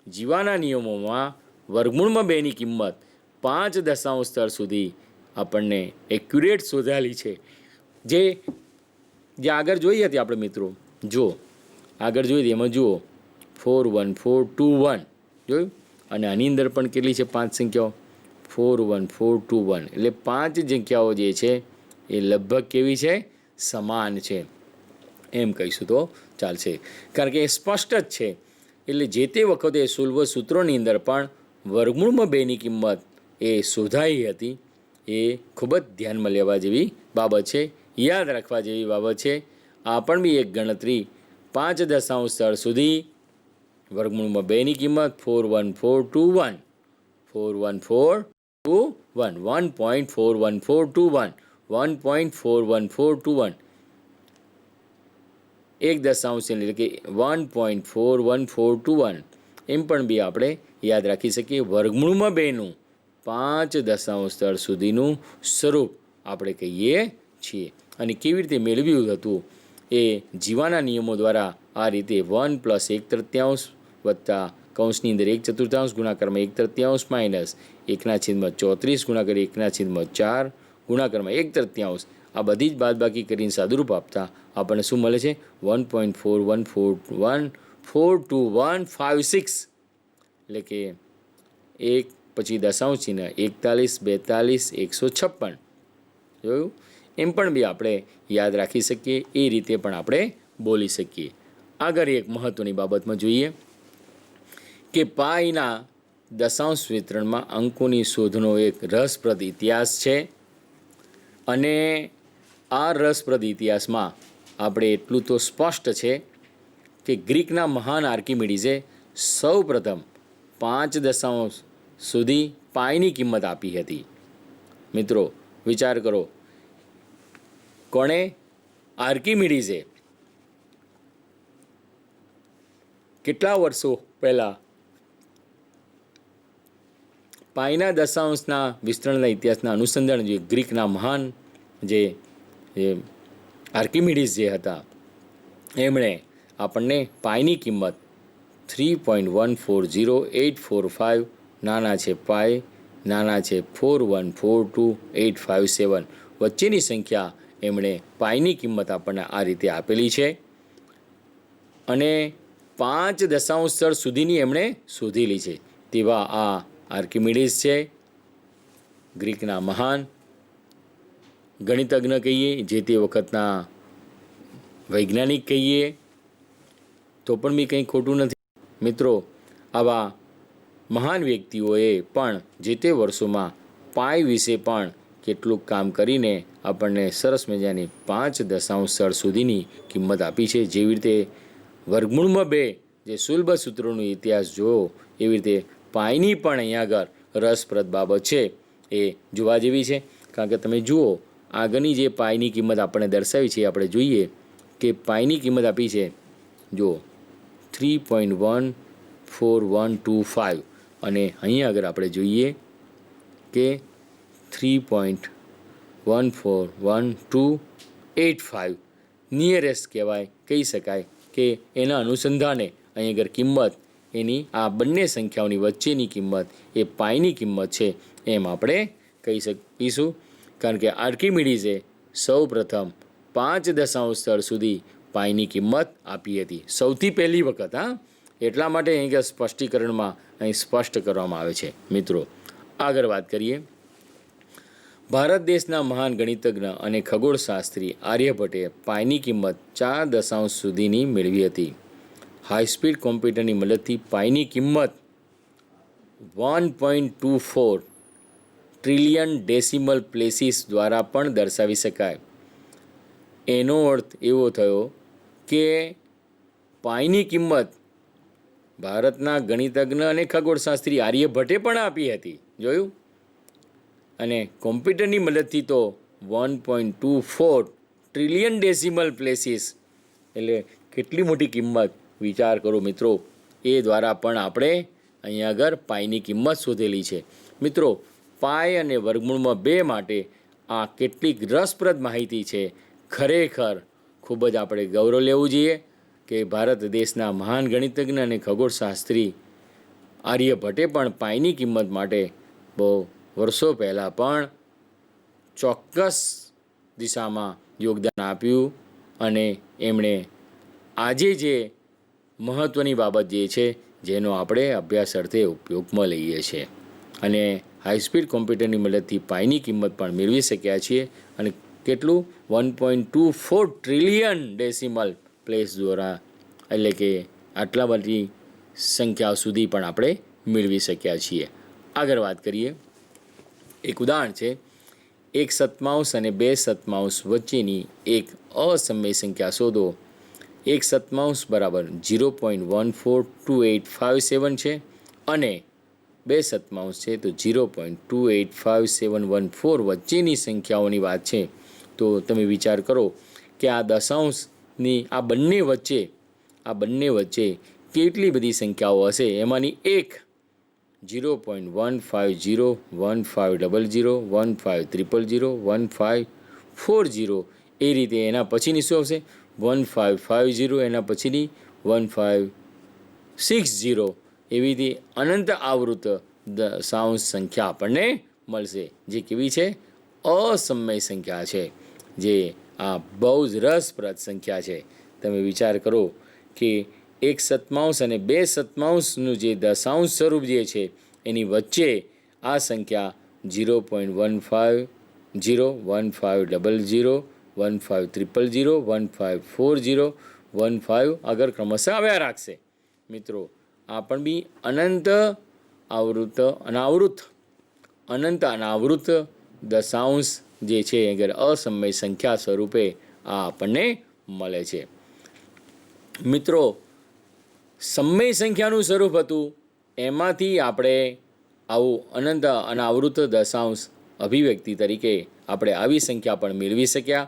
જીવાના નિયમોમાં વર્ગમૂળમાં 2ની કિંમત 5 દશાંશ સ્થળ સુધી આપણને એક્યુરેટ શોધાયેલી છે. જે આગળ જોઈ હતી આપણે મિત્રો, જો આગળ જોઈ હતી એમાં જુઓ 41421 જોયું, અને આની અંદર પણ કેટલી છે 5 સંખ્યાઓ? 41421. એટલે 5 સંખ્યાઓ જે છે એ લગભગ કેવી છે? સમાન છે એમ કહીશું તો ચાલશે, કારણ કે એ સ્પષ્ટ જ છે. એટલે જે તે વખતે સુલભ સૂત્રોની અંદર પણ વર્ગમૂળમાં 2ની કિંમત એ શોધાઈ હતી. એ ખૂબ જ ધ્યાનમાં લેવા જેવી બાબત છે, યાદ રાખવા જેવી બાબત છે. આ પણ બી એક ગણતરી 5 દશાંશ સ્થળ સુધી વર્ગમૂળમાં 2ની કિંમત 41421 1 1.41421 1.41421 એક દશાંશ એટલે કે 1.41421 એમ પણ બી આપણે યાદ રાખી શકીએ. વર્ગમૂળમાં બેનું 5 દશાંશ સ્થળ સુધીનું સ્વરૂપ આપણે કહીએ છીએ. અને કેવી રીતે મેળવ્યું હતું એ જીવાના નિયમો દ્વારા આ રીતે 1 + 1/3 વત્તા કૌંસની અંદર 1/4 ગુણાકારમાં 1/3 માઇનસ 1/34 ગુણાકાર 1/4 ગુણાકારમાં 1/3 આ બધી જ બાદબાકી કરીને સાદુરૂપ આપતા આપણને શું મળે છે? 1.414142156 એટલે કે એક પછી દશાંશ ચિહ્ન 41 42 156 જોયું? એમ પણ બી આપણે યાદ રાખી શકીએ, એ રીતે પણ આપણે બોલી શકીએ. આગળ એક મહત્ત્વની બાબતમાં જોઈએ કે પાઈના દશાંશ વિતરણમાં અંકોની શોધનો એક રસપ્રદ ઇતિહાસ છે. અને આ રસપ્રદ ઇતિહાસમાં આપણે એટલું તો સ્પષ્ટ છે કે ગ્રીકના મહાન આર્કિમિડીઝે સૌ પ્રથમ 5 દશાંશ સુધી પાઈની કિંમત આપી હતી. મિત્રો વિચાર કરો, કોણે? આર્કિમિડીઝે કેટલા વર્ષો પહેલાં પાઈના દશાંશના વિસ્તરણના ઇતિહાસના અનુસંધાન જે ગ્રીકના મહાન જે આર્કિમિડીઝ જે હતા એમણે આપણને પાઈની કિંમત 3.140845 નાના છે પાઈ નાના છે 4142857 વચ્ચેની સંખ્યા એમણે પાઈની કિંમત આપણને આ રીતે આપેલી છે. અને 5 દશાંશ સ્થળ સુધીની એમણે શોધેલી છે. તેવા આ આર્કિમિડીઝ છે, ગ્રીકના મહાન ગણિતજ્ઞ કહીએ, જે તે વખતના વૈજ્ઞાનિક કહીએ તો પણ બી કંઈ ખોટું નથી. મિત્રો આવા મહાન વ્યક્તિઓએ પણ જે તે વર્ષોમાં પાઈ વિશે પણ કેટલુંક કામ કરીને આપણને સરસ મજાની 5 દશાંશ સ્થળ સુધીની કિંમત આપી છે. જેવી રીતે વર્ગમૂળમાં 2 જે શુલ્બ સૂત્રોનો ઇતિહાસ જોયો એવી રીતે પાઈની પણ અહીંયા આગળ રસપ્રદ બાબત છે એ જોવા જેવી છે. કારણ કે તમે જુઓ આગળની જે પાઈની કિંમત આપણે દર્શાવી છે આપણે જોઈએ કે પાઈની કિંમત આપી છે જો 3.14125 અને અહીંયા આગળ આપણે જોઈએ કે 3.14125 નિયરેસ્ટ કહેવાય, કહી શકાય કે એના અનુસંધાને અહીં આગળ કિંમત એની આ બંને સંખ્યાઓની વચ્ચેની કિંમત એ પાઈની કિંમત છે એમ આપણે કહી શકીશું. કારણ કે આર્કિમિડીઝે સૌ પ્રથમ 5 દશાંશ સ્થળ સુધી પાઈની કિંમત આપી હતી, સૌથી પહેલી વખત. એટલા માટે અહીં સ્પષ્ટીકરણમાં અહીં સ્પષ્ટ કરવામાં આવે છે. મિત્રો આગળ વાત કરીએ. ભારત દેશના મહાન ગણિતજ્ઞ અને ખગોળશાસ્ત્રી આર્યભટ્ટે પાઈની કિંમત 4 દશાંશ સુધીની મેળવી હતી. હાઈસ્પીડ કોમ્પ્યુટરની મદદથી પાઈની કિંમત 1.24 ટ્રિલિયન ડેસિમલ પ્લેસીસ દ્વારા પણ દર્શાવી શકાય. એનો અર્થ એવો થયો કે પાઈની કિંમત ભારતના ગણિતજ્ઞ અને ખગોળશાસ્ત્રી આર્યભટ્ટે પણ આપી હતી, જોયું? અને કોમ્પ્યુટરની મદદથી તો 1.24 ટ્રિલિયન ડેસિમલ પ્લેસીસ એટલે કેટલી મોટી કિંમત વિચાર કરો મિત્રો. એ દ્વારા પણ આપણે અહીંયા આગળ પાઈની કિંમત શોધેલી છે. મિત્રો પાઈ અને વર્ગમૂળમાં 2 માટે આ કેટલીક રસપ્રદ માહિતી છે. ખરેખર ખૂબ જ આપણે ગૌરવ લેવું જોઈએ કે ભારત દેશના મહાન ગણિતજ્ઞ અને ખગોળશાસ્ત્રી આર્યભટ્ટે પણ પાઈની કિંમત માટે બહુ વર્ષો પહેલાં પણ ચોક્કસ દિશામાં યોગદાન આપ્યું. અને એમણે આજે જે મહત્ત્વની બાબત જે છે જેનો આપણે અભ્યાસ અર્થે ઉપયોગમાં લઈએ છીએ અને હાઈસ્પીડ કોમ્પ્યુટરની મદદથી પાઈની કિંમત પણ મેળવી શક્યા છીએ. અને કેટલું 1.24 ટ્રિલિયન ડેસિમલ પ્લેસ દ્વારા એટલે કે આટલા બધી સંખ્યાઓ સુધી પણ આપણે મેળવી શક્યા છીએ. આગળ વાત કરીએ. એક ઉદાહરણ છે, 1/7 અને 2/7 વચ્ચેની એક અસમય સંખ્યા શોધો. 1/7 બરાબર 0.142857 છે અને 2 સત્તાંશ છે તો 0.285714 વચ્ચેની સંખ્યાઓની વાત છે. તો તમે વિચાર કરો કે આ દશાંશની આ બંને વચ્ચે કેટલી બધી સંખ્યાઓ હશે. એમાંની એક 0.150150015300 1540 એ રીતે એના પછીની શું આવશે 1550 એના પછીની 1560 એવી રીતે અનંત આવૃત દશાંશ સંખ્યા આપણને મળશે, જે કેવી છે અસમય સંખ્યા છે, જે આ બહુ જ રસપ્રદ સંખ્યા છે. તમે વિચાર કરો કે 1 સત્તાંશ અને 2 સત્તાંશનું જે દશાંશ સ્વરૂપ જે છે એની વચ્ચે આ સંખ્યા 0.15 01500 1500 1540 15 આગળ ક્રમશઃ આવ્યા રાખશે. મિત્રો આ પણ બી અનંત અનાવૃત દશાંશ જે છે અગર અસમય સંખ્યા સ્વરૂપે આ આપણને મળે છે. મિત્રો સમય સંખ્યાનું સ્વરૂપ હતું એમાંથી આપણે આવું અનંત અનાવૃત દશાંશ અભિવ્યક્તિ તરીકે આપણે આવી સંખ્યા પણ મેળવી શક્યા.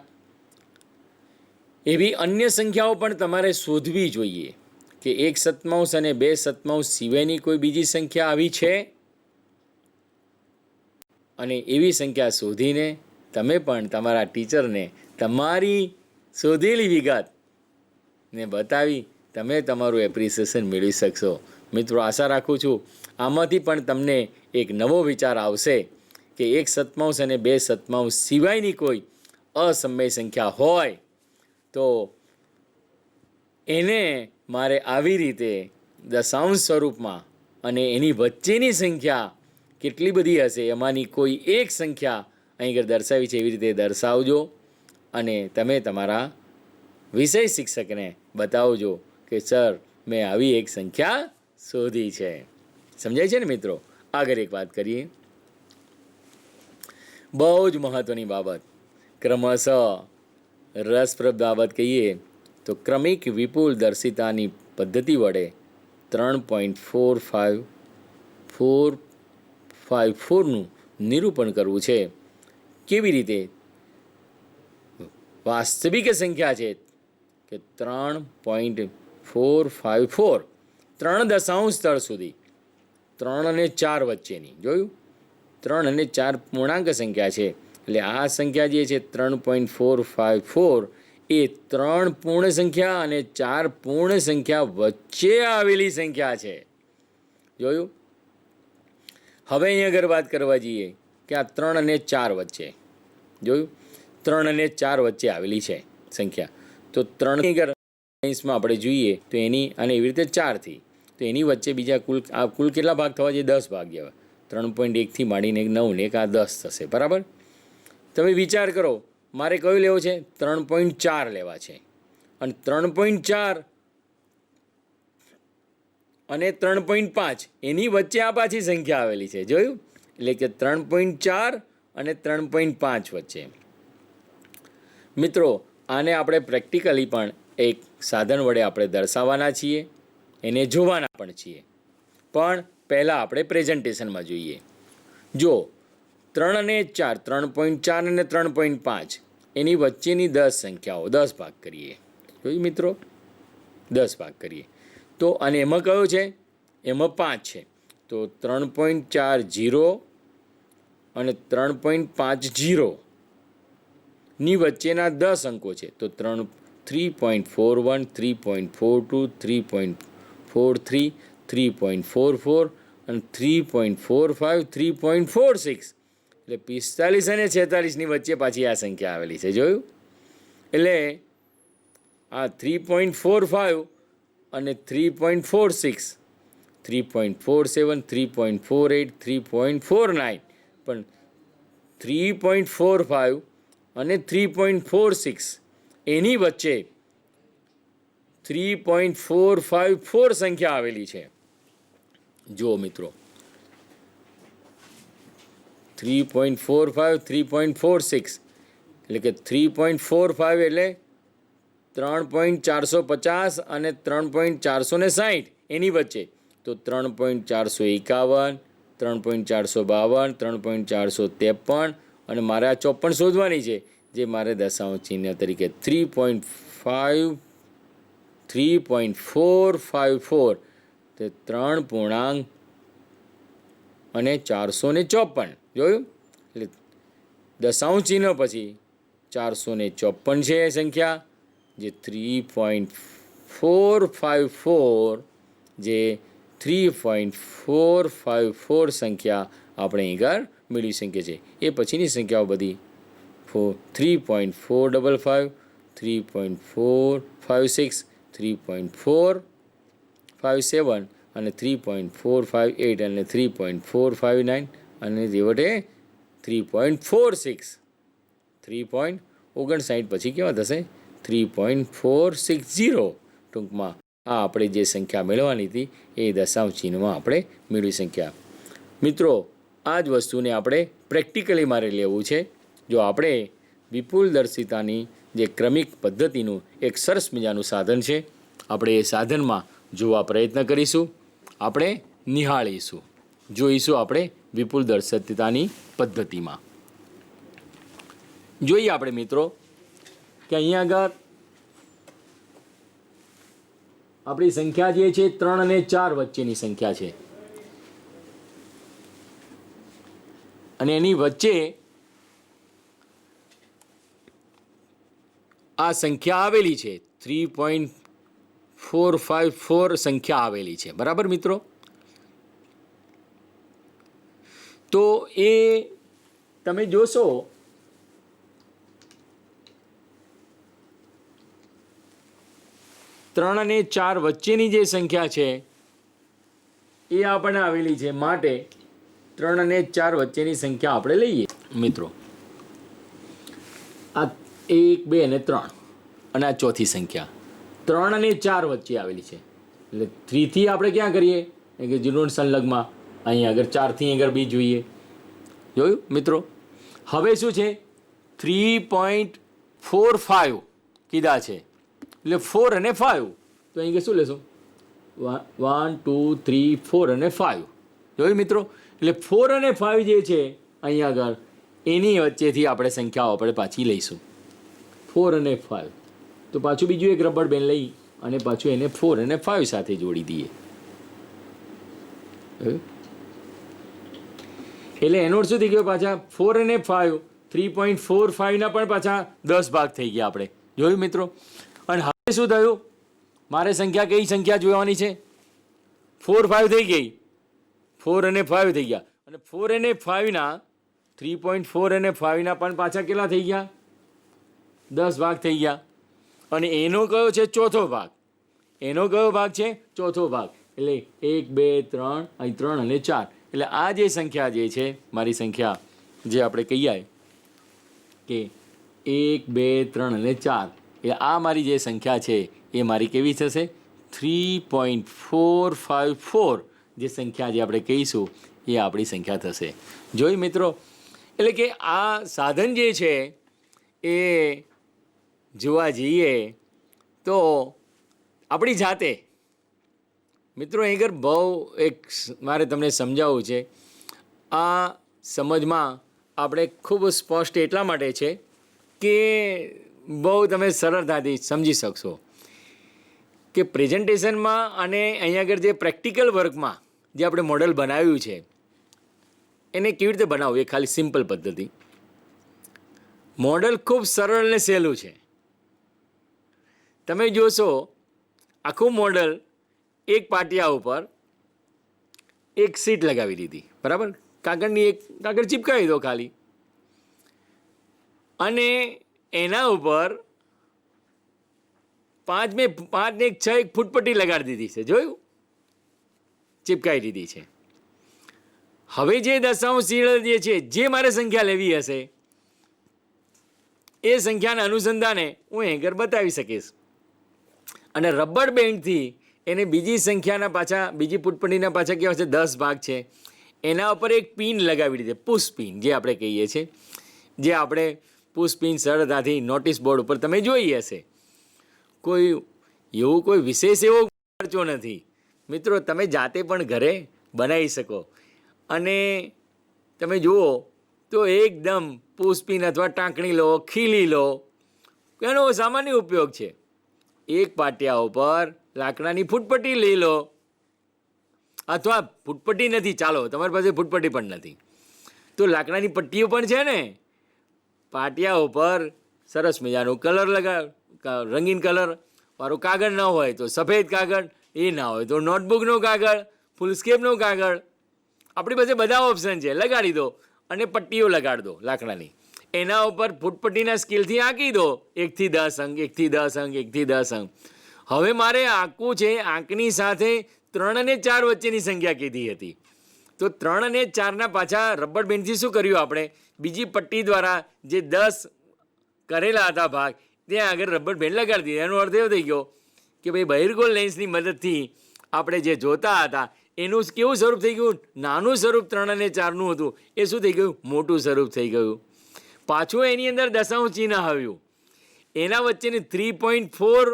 એવી અન્ય સંખ્યાઓ પણ તમારે શોધવી જોઈએ કે 1 સત્તાંશ અને 2 સત્તાંશ સિવાયની કોઈ બીજી સંખ્યા આવી છે, અને એવી સંખ્યા શોધીને તમે પણ તમારા ટીચરને તમારી શોધેલી વિગતને બતાવી તમે તમારું એપ્રિસિએશન મેળવી શકશો. મિત્રો આશા રાખું છું આમાંથી પણ તમને એક નવો વિચાર આવશે કે 1 સત્તાંશ અને 2 સત્તાંશ સિવાયની કોઈ અસમય સંખ્યા હોય તો એને મારે આવી રીતે દશાંશ સ્વરૂપમાં અને એની વચ્ચેની સંખ્યા કેટલી બધી હશે એમાંની કોઈ એક સંખ્યા અહીં આગળ દર્શાવી છે એવી રીતે દર્શાવજો, અને તમે તમારા વિષય શિક્ષકને બતાવજો કે સર મેં આવી એક સંખ્યા શોધી છે. સમજાય છે ને મિત્રો? આગળ એક વાત કરીએ, બહુ જ મહત્ત્વની બાબત, ક્રમશઃ રસપ્રદ બાબત કહીએ તો ક્રમિક વિપુલ દર્શિતાની પદ્ધતિ વડે 3.4544નું નિરૂપણ કરવું છે. કેવી રીતે? વાસ્તવિક સંખ્યા છે કે 3.454 3 દશાંશ સ્થળ સુધી 3 અને 4 વચ્ચેની, જોયું? 3 અને 4 પૂર્ણાંક સંખ્યા છે, એટલે આ સંખ્યા જે છે 3.454 એ 3 પૂર્ણ સંખ્યા અને 4 પૂર્ણ સંખ્યા વચ્ચે આવેલી સંખ્યા છે. જોયું? હવે અહીં આગળ વાત કરવા જઈએ કે આ 3 અને 4 વચ્ચે, જોયું? 3 અને 4 વચ્ચે આવેલી છે સંખ્યા. તો 3 સાયન્સમાં આપણે જોઈએ તો એની અને એવી રીતે 4થી તો એની વચ્ચે બીજા કુલ કેટલા ભાગ થવા જોઈએ? 10 ભાગ જેવા. 3.1થી માંડીને 9 ને 1 આ 10 થશે, બરાબર? તમે વિચાર કરો, મારે કયું લેવું છે? 3.4 લેવા છે, અને 3.4 અને 3.5 એની વચ્ચે આ પાછી સંખ્યા આવેલી છે, જોયું? એટલે કે 3.4 અને 3.5 વચ્ચે. મિત્રો આને આપણે પ્રેક્ટિકલી પણ એક સાધન વડે આપણે દર્શાવવાના છીએ, એને જોવાના પણ છીએ, પણ પહેલાં આપણે પ્રેઝન્ટેશનમાં જોઈએ. જો 3 અને 4 3.4 અને 3.5 એની વચ્ચેની 10 સંખ્યાઓ 10 ભાગ કરીએ, જોયું મિત્રો? 10 ભાગ કરીએ તો, અને એમાં કયો છે? એમાં 5 છે, તો 3.40 અને 3.50 ની વચ્ચેના 10 અંકો છે, તો 3.41 3.42 3.43 3.44 અને 3.45 3.46, એટલે 45 અને 46ની વચ્ચે પાછી આ સંખ્યા આવેલી છે, જોયું? એટલે આ 3.45 અને 3.46 3.47 3.48 3.49 પણ 3.45 અને 3.46 એની વચ્ચે 3.454 સંખ્યા આવેલી છે. જુઓ મિત્રો, 3.45 3.46 એટલે કે 3.45 એટલે 3.450 અને 3.460 એની વચ્ચે, તો 3.451 3.452, 3.453 અને મારે આ 54 શોધવાની છે, જે મારે દશાંશ ચિહ્ન તરીકે 3.454 તે 3.454 જોયું. એટલે દશાંશ ચિહ્ન પછી 454 છે એ સંખ્યા, જે 3.454 જે 3.454 સંખ્યા આપણે આગળ મેળવી શકીએ છીએ. એ પછીની સંખ્યાઓ બધી 3.455, 3.456, 3.457 અને 3.458 અને 3.459 અને છેવટે 3.46. 3.59 પછી કેવા થશે? 3.460. ટૂંકમાં આ આપણે જે સંખ્યા મેળવવાની હતી એ દશાંશ ચિહ્નમાં આપણે મેળવી શક્યા. મિત્રો, આ જ વસ્તુને આપણે પ્રેક્ટિકલી મારે લેવું છે. જો આપણે વિપુલદર્શિતાની જે ક્રમિક પદ્ધતિનું એક સરસ મજાનું સાધન છે, આપણે એ સાધનમાં જોવા પ્રયત્ન કરીશું, આપણે નિહાળીશું, જોઈશું આપણે વિપુલદર્શિતાની પદ્ધતિમાં. જોઈએ આપણે મિત્રો કે અહીંયા આગળ આપણી સંખ્યા જે છે 3 અને 4 વચ્ચેની સંખ્યા છે, અને એની વચ્ચે આ સંખ્યા આવેલી છે 3.454 સંખ્યા આવેલી છે. બરાબર મિત્રો? તો એ તમે જોશો ત્રણ અને 4 વચ્ચેની જે સંખ્યા છે એ આપણને આવેલી છે, માટે 3 અને 4 વચ્ચેની સંખ્યા આપણે લઈએ. મિત્રો, આ 1, 2 અને 3 અને આ ચોથી સંખ્યા 3 અને 4 વચ્ચે આવેલી છે. એટલે 3 થી આપણે ક્યાં કરીએ કે જીરો સંલગ્નમાં અહીં આગળ 4 થી આગળ બી જોઈએ. જોયું મિત્રો? હવે શું છે? 3.45 કીધા છે, એટલે 4 અને 5. તો અહીં શું લેશો? 1, 2, 3, 4 અને 5. જોયું મિત્રો? એટલે 4 અને 5 જે છે અહીં આગળ એની વચ્ચેથી આપણે સંખ્યાઓ આપણે પાછી લઈશું, 4 અને 5. તો પાછું બીજું એક રબર બેન્ડ લઈ અને પાછું એને 4 અને 5 સાથે જોડી દઈએ. એટલે એનો અર્થ શું થઈ ગયો? પાછા 4 અને 5 3.45ના પણ પાછા 10 ભાગ થઈ ગયા આપણે. જોયું મિત્રો? અને હવે શું થયું? મારે સંખ્યા કઈ સંખ્યા જોવાની છે? 4, 5 થઈ ગઈ, 4 અને 5 થઈ ગયા, અને 4 અને 5ના 3.4 અને 5ના પણ પાછા કેટલા થઈ ગયા? 10 ભાગ થઈ ગયા. અને એનો કયો છે? ચોથો ભાગ. એનો કયો ભાગ છે? ચોથો ભાગ. એટલે 1, 2, 3, અહીં 3 અને 4. એટલે આ જે સંખ્યા જે છે મારી સંખ્યા, જે આપણે કહીએ કે 1, 2, 3 અને 4, એ આ મારી જે સંખ્યા છે એ મારી કેવી થશે? 3.454 જે સંખ્યા જે આપણે કહીશું એ આપણી સંખ્યા થશે. જોઈ મિત્રો? એટલે કે આ સાધન જે છે એ જોવા જઈએ તો આપણી જાતે મિત્રો આગળ બહુ એક મારે તમને સમજાવવું છે. આ સમજમાં આપણે ખૂબ સ્પષ્ટ એટલા માટે છે કે બહુ તમે સરળતાથી સમજી શકશો કે પ્રેઝન્ટેશનમાં અને અહીંયા આગળ જે પ્રેક્ટિકલ વર્કમાં જે આપણે મોડલ બનાવ્યું છે એને કેવી રીતે બનાવવું, એ ખાલી સિમ્પલ પદ્ધતિ. મોડલ ખૂબ સરળ અને સહેલું છે. તમે જોશો આખું મોડલ એક પાટિયા ઉપર એક સીટ લગાવી દીધી, બરાબર? કાગળની એક કાગળ ચીપકાવી દો ખાલી, અને એના ઉપર 5 ને 6 એક ફૂટપટ્ટી લગાડી દીધી છે. જોયું? ચીપકાવી દીધી છે. હવે જે દશાંશ ચિહ્ન જે છે, જે મારે સંખ્યા લેવી હશે એ સંખ્યાના અનુસંધાને હું એંગર બતાવી શકીશ. અને રબર બેન્ડથી એને બીજી સંખ્યાના પાછા, બીજી ફૂટપટ્ટીના પાછા કેવા છે? 10 ભાગ છે. એના ઉપર એક પિન લગાવી દીધી, પુશ પિન જે આપણે કહીએ છીએ, જે આપણે પુશ પિન સરળતાથી નોટિસ બોર્ડ ઉપર તમે જોઈ હશે. કોઈ એવું કોઈ વિશેષ એવો ખર્ચો નથી મિત્રો, તમે જાતે પણ ઘરે બનાવી શકો. અને તમે જુઓ તો એકદમ પુષ્પિન અથવા ટાંકણી લો, ખીલી લો, એનો સામાન્ય ઉપયોગ છે. એક પાટિયા ઉપર લાકડાની ફૂટપટ્ટી લઈ લો, અથવા ફૂટપટ્ટી નથી, ચાલો તમારી પાસે ફૂટપટ્ટી પણ નથી તો લાકડાની પટ્ટીઓ પણ છે ને. પાટિયા ઉપર સરસ મજાનું કલર રંગીન કલર વાળું કાગળ ન હોય તો સફેદ કાગળ, એ ના હોય તો નોટબુકનો કાગળ, ફૂલસ્કેપનો કાગળ, આપણી પાસે બધા ઓપ્શન છે. લગાડી દો અને પટ્ટીઓ લગાડી દો લાકડાની, એના ઉપર ફૂટપટ્ટીના સ્કેલથી આંકી દો 1 થી 10 અંક, 1 થી 10 અંક, 1 થી 10 અંક. હવે મારે આંકવું છે, આંકની સાથે 3 અને 4 વચ્ચેની સંખ્યા કીધી હતી તો 3 અને 4ના પાછા રબર બેન્ડથી શું કર્યું આપણે, બીજી પટ્ટી દ્વારા જે 10 કરેલા હતા ભાગ ત્યાં આગળ રબર બેન્ડ લગાડી દીધા. એનો અર્થ એવો થઈ ગયો કે ભાઈ બહિર્ગોળ લેન્સની મદદથી આપણે જે જોતા હતા એનું કેવું સ્વરૂપ થઈ ગયું, નાનું સ્વરૂપ 3 અને 4નું હતું એ શું થઈ ગયું, મોટું સ્વરૂપ થઈ ગયું. પાછું એની અંદર દશાંશ ચિહ્ન આવ્યું, એના વચ્ચેની 3.4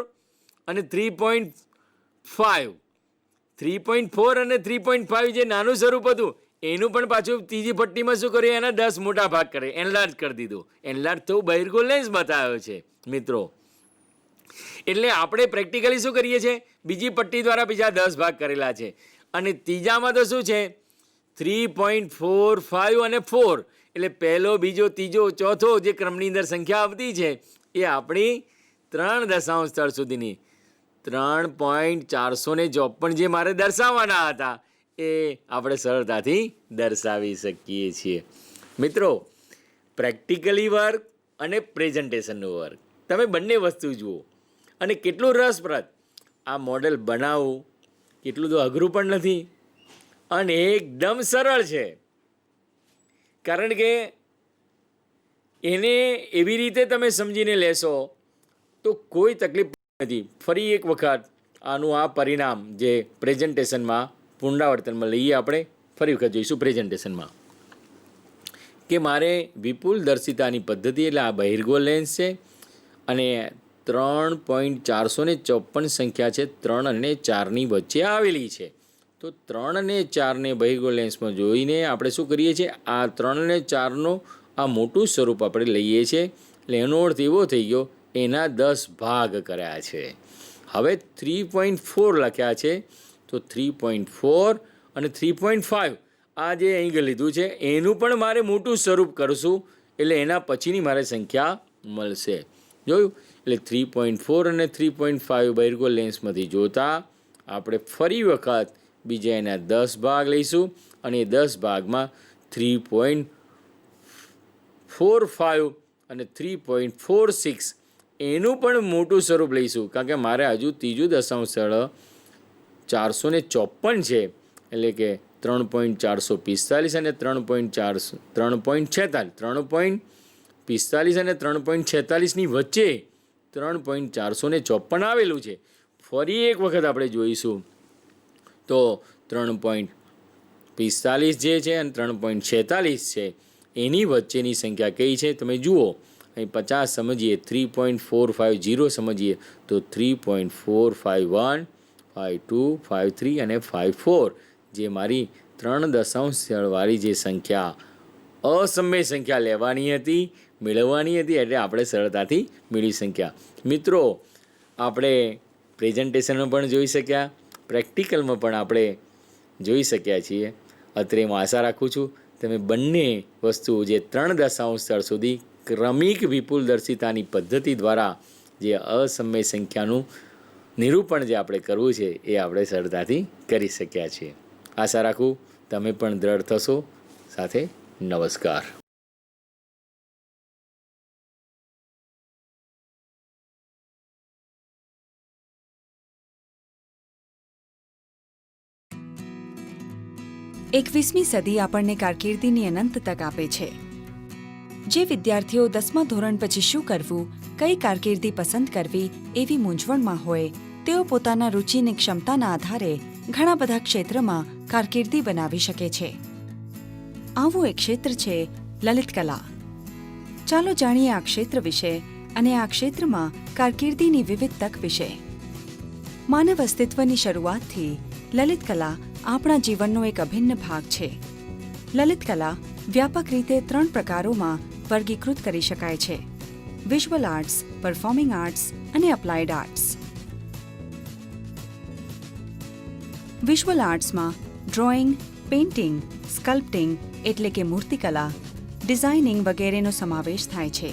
અને 3.5, 3.4 અને 3.5 જે નાનું સ્વરૂપ હતું એનું પણ પાછું ત્રીજી પટ્ટીમાં શું કર્યું, એના 10 મોટા ભાગ કરે, એનલાર્જ કરી દીધું. એનલાર્જ તો બહિર્ગોળ લેન્સ બતાવ્યો છે મિત્રો. એટલે આપણે પ્રેક્ટિકલી શું કરીએ છીએ, બીજી પટ્ટી દ્વારા બીજા 10 ભાગ કરેલા છે અને ત્રીજામાં તો શું છે 3.4, 5 અને 4, એટલે પહેલો, બીજો, ત્રીજો, ચોથો જે ક્રમની અંદર સંખ્યા આવતી છે એ આપણી 3 દશાંશ સ્થળ સુધીની 3.454 જે મારે દર્શાવવાના હતા એ આપણે સરળતાથી દર્શાવી શકીએ છીએ. મિત્રો, પ્રેક્ટિકલી વર્ક અને પ્રેઝન્ટેશનનું વર્ક તમે બંને વસ્તુ જુઓ અને કેટલું રસપ્રદ આ મોડેલ બનાવવું, કેટલું તો અઘરું પણ નથી અને એકદમ સરળ છે. કારણ કે એને એવી રીતે તમે સમજીને લેશો તો કોઈ તકલીફ નથી. ફરી એક વખત આનું આ પરિણામ જે પ્રેઝન્ટેશનમાં પુનરાવર્તનમાં લઈએ, આપણે ફરી વખત જોઈશું પ્રેઝન્ટેશનમાં કે મારે વિપુલ દર્શિતાની પદ્ધતિ એટલે આ બહિર્ગોળ લેન્સ છે અને 3.454 સંખ્યા છે 3 અને 4ની વચ્ચે આવેલી છે. તો 3 અને 4ને બહિર્ગોળ લેન્સમાં જોઈને આપણે શું કરીએ છીએ, આ 3 અને 4નો આ મોટું સ્વરૂપ આપણે લઈએ છીએ. એટલે એનો અર્થ એવો થઈ ગયો એના 10 ભાગ કર્યા છે. હવે 3.4 લખ્યા છે તો 3.4 અને 3.5 આ જે અહીં લીધું છે એનું પણ મારે મોટું સ્વરૂપ કરશું એટલે એના પછીની મારે સંખ્યા મળશે. જોયું? એટલે 3.4 અને 3.5 બહિર્ગોળ લેન્સમાંથી જોતા આપણે ફરી વખત બીજા એના 10 ભાગ લઈશું અને એ 10 ભાગમાં 3.45 અને 3.46 એનું પણ મોટું સ્વરૂપ લઈશું. કારણ કે મારે હજુ ત્રીજું દશાંશ સ્થળ 454 છે એટલે કે 3.445 અને 3.46 અને 3.46ની વચ્ચે 3.454 આવેલું છે. ફરી એક વખત આપણે જોઈશું તો 3.45 જે છે અને 3.46 છે એની વચ્ચેની સંખ્યા કઈ છે તમે જુઓ. અહીં 50 સમજીએ, 3.450 સમજીએ તો 3.451, 52, 53 અને 54 જે મારી 3 દશાંશ સ્થળવાળી જે સંખ્યા અસમય સંખ્યા લેવાની હતી, મેળવવાની હતી એટલે આપણે સરળતાથી મેળવી શક્યા. મિત્રો, આપણે પ્રેઝન્ટેશનમાં પણ જોઈ શક્યા, પ્રેક્ટિકલમાં પણ આપણે જોઈ શક્યા છીએ. અત્રે હું આશા રાખું છું તમે બંને વસ્તુ જે 3 દશાંશ સ્થળ સુધી ક્રમિક વિપુલ દર્શિતાની પદ્ધતિ દ્વારા જે અસમય સંખ્યાનું નિરૂપણ જે આપણે કરવું છે એ આપણે સરળતાથી કરી શક્યા છીએ. આશા રાખું તમે પણ દ્રઢ થશો. સાથે નમસ્કાર. એકવીસમી સદી આપણને કારકિર્દીની અનંત તક આપે છે. જે વિદ્યાર્થીઓ 10મા ધોરણ પછી શું કરવું, કઈ કારકિર્દી પસંદ કરવી એવી મૂંઝવણમાં હોય તેઓ પોતાના રુચિની ક્ષમતાના આધારે ઘણા બધા ક્ષેત્રમાં કારકિર્દી બનાવી શકે છે. આવું એક ક્ષેત્ર છે લલિત કલા. ચાલો જાણીએ આ ક્ષેત્ર વિશે અને આ ક્ષેત્રમાં કારકિર્દીની વિવિધ તક વિશે. માનવ અસ્તિત્વની શરૂઆતથી લલિત કલા આપણા જીવનનો એક અભિન્ન ભાગ છે. લલિત કલા વ્યાપક રીતે 3 પ્રકારોમાં વર્ગીકૃત કરી શકાય છે: વિઝ્યુઅલ આર્ટ્સ, પરફોર્મિંગ આર્ટ્સ અને અપ્લાઇડ આર્ટ્સ. વિઝ્યુઅલ આર્ટ્સમાં ડ્રોઈંગ, પેઇન્ટિંગ, સ્કલ્પ્ટિંગ એટલે કે મૂર્તિકલા, ડિઝાઇનિંગ વગેરેનો સમાવેશ થાય છે.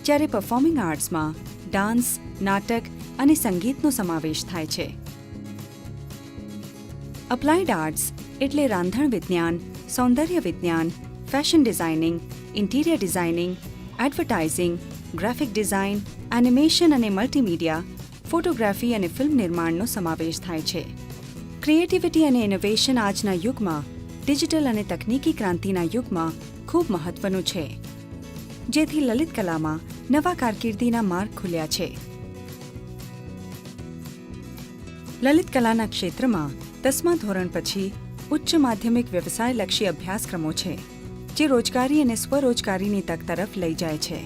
જ્યારે પરફોર્મિંગ આર્ટ્સમાં ડાન્સ, નાટક અને સંગીતનો સમાવેશ થાય છે. અપ્લાઇડ આર્ટ્સ એટલે રાંધણ વિજ્ઞાન, સૌંદર્ય વિજ્ઞાન, fashion designing, interior designing, advertising, graphic design, animation અને મલ્ટીમીડિયા, ફોટોગ્રાફી અને ફિલ્મ નિર્માણનો સમાવેશ થાય છે. ક્રિએટિવિટી અને ઇનોવેશન આજના યુગમાં, ડિજિટલ અને તકનીકી ક્રાંતિના યુગમાં ખૂબ મહત્વનું છે, જેથી લલિત કલામાં નવા કારકિર્દીના માર્ગ ખુલ્યા છે. લલિત કલાના ક્ષેત્રમાં 10મા ધોરણ પછી ઉચ્ચ માધ્યમિક વ્યવસાયલક્ષી અભ્યાસક્રમો છે, જે રોજગારી અને સ્વરોજગારીની તક તરફ લઈ જાય છે.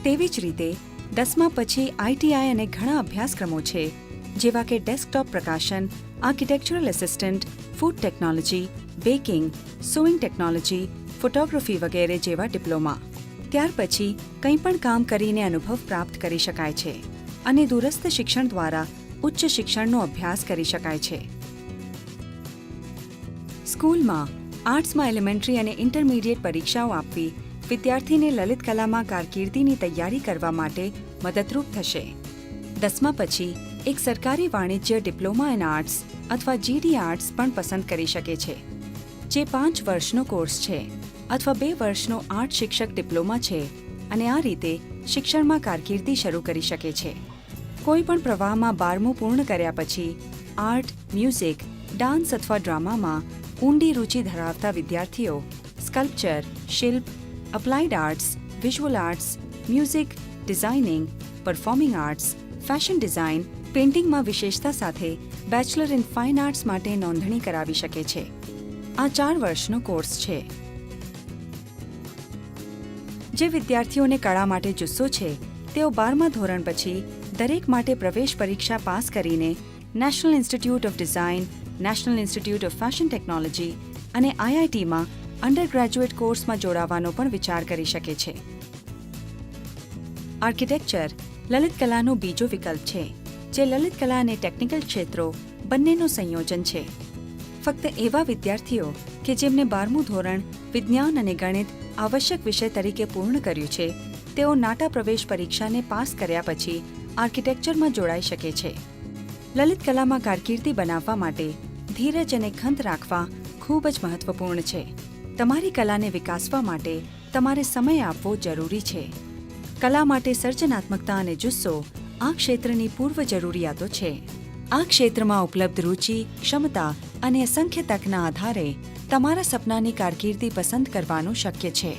તેવી જ રીતે 10મા પછી આઈટીઆઈ અને ઘણા અભ્યાસક્રમો છે, જેવા કે ડેસ્કટોપ પ્રકાશન, architectural assistant, food technology, baking, sewing technology, photography વગેરે જેવા ડિપ્લોમા. ત્યાર પછી કંઈ પણ કામ કરીને અનુભવ પ્રાપ્ત કરી શકાય છે અને દૂરસ્થ શિક્ષણ દ્વારા ઉચ્ચ શિક્ષણનો અભ્યાસ કરી શકાય છે. સ્કૂલમાં આર્ટ્સમાં એલિમેન્ટરી અને ઇન્ટરમીડિયેટ પરીક્ષાઓ આપવી વિદ્યાર્થીને લલિત કલામાં કારકિર્દીની તૈયારી કરવા માટે મદદરૂપ થશે. 10મા પછી એક સરકારી વાણિજ્ય ડિપ્લોમા ઇન આર્ટ્સ અથવા જીડી આર્ટ્સ પણ પસંદ કરી શકે છે, જે 5 વર્ષનો કોર્સ છે અથવા 2 વર્ષનો આર્ટ શિક્ષક ડિપ્લોમા છે અને આ રીતે શિક્ષણમાં કારકિર્દી શરૂ કરી શકે છે. કોઈ પણ પ્રવાહમાં 12મું પૂર્ણ કર્યા પછી આર્ટ, મ્યુઝિક, ડાન્સ અથવા ડ્રામામાં ઊંડી રુચિ ધરાવતા વિદ્યાર્થીઓ સ્કલ્પચર, શિલ્પ, applied arts, visual arts, music, designing, performing arts, fashion design, પેઇન્ટિંગમાં વિશેષતા સાથે બેચલર ઇન ફાઇન આર્ટ્સ માટે નોંધણી કરાવી શકે છે. આ 4 વર્ષનો કોર્સ છે. જે વિદ્યાર્થીઓને કળા માટે જુસ્સો છે, તેઓ 12મા ધોરણ પછી દરેક માટે પ્રવેશ પરીક્ષા પાસ કરીને national institute of design, national institute of fashion technology અને આઈઆઈટીમાં અંડર ગ્રેજ્યુએટ કોર્સમાં જોડાવાનો પણ વિચાર કરી શકે છે. આર્કિટેક્ચર લલિત કલાનો બીજો વિકલ્પ છે, જે લલિત કલા અને ટેકનિકલ ક્ષેત્રો બંનેનું સંયોજન છે. ફક્ત એવા વિદ્યાર્થીઓ કે જેમને 12મું ધોરણ વિજ્ઞાન અને ગણિત આવશ્યક વિષય તરીકે પૂર્ણ કર્યું છે, તેઓ નાટા પ્રવેશ પરીક્ષાને પાસ કર્યા પછી આર્કિટેક્ચરમાં જોડાઈ શકે છે. લલિત કલામાં કારકિર્દી બનાવવા માટે ધીરજ અને ખંત રાખવા ખૂબ જ મહત્વપૂર્ણ છે. તમારી કલાને વિકાસવા માટે તમારે સમય આપવો જરૂરી છે. કલા માટે સર્જનાત્મકતા અને જુસ્સો આ ક્ષેત્રની પૂર્વ જરૂરિયાતો છે. આ ક્ષેત્રમાં ઉપલબ્ધ રુચિ, ક્ષમતા અને અસંખ્ય તકના આધારે તમારા સપનાની કારકિર્દી પસંદ કરવાનું શક્ય છે.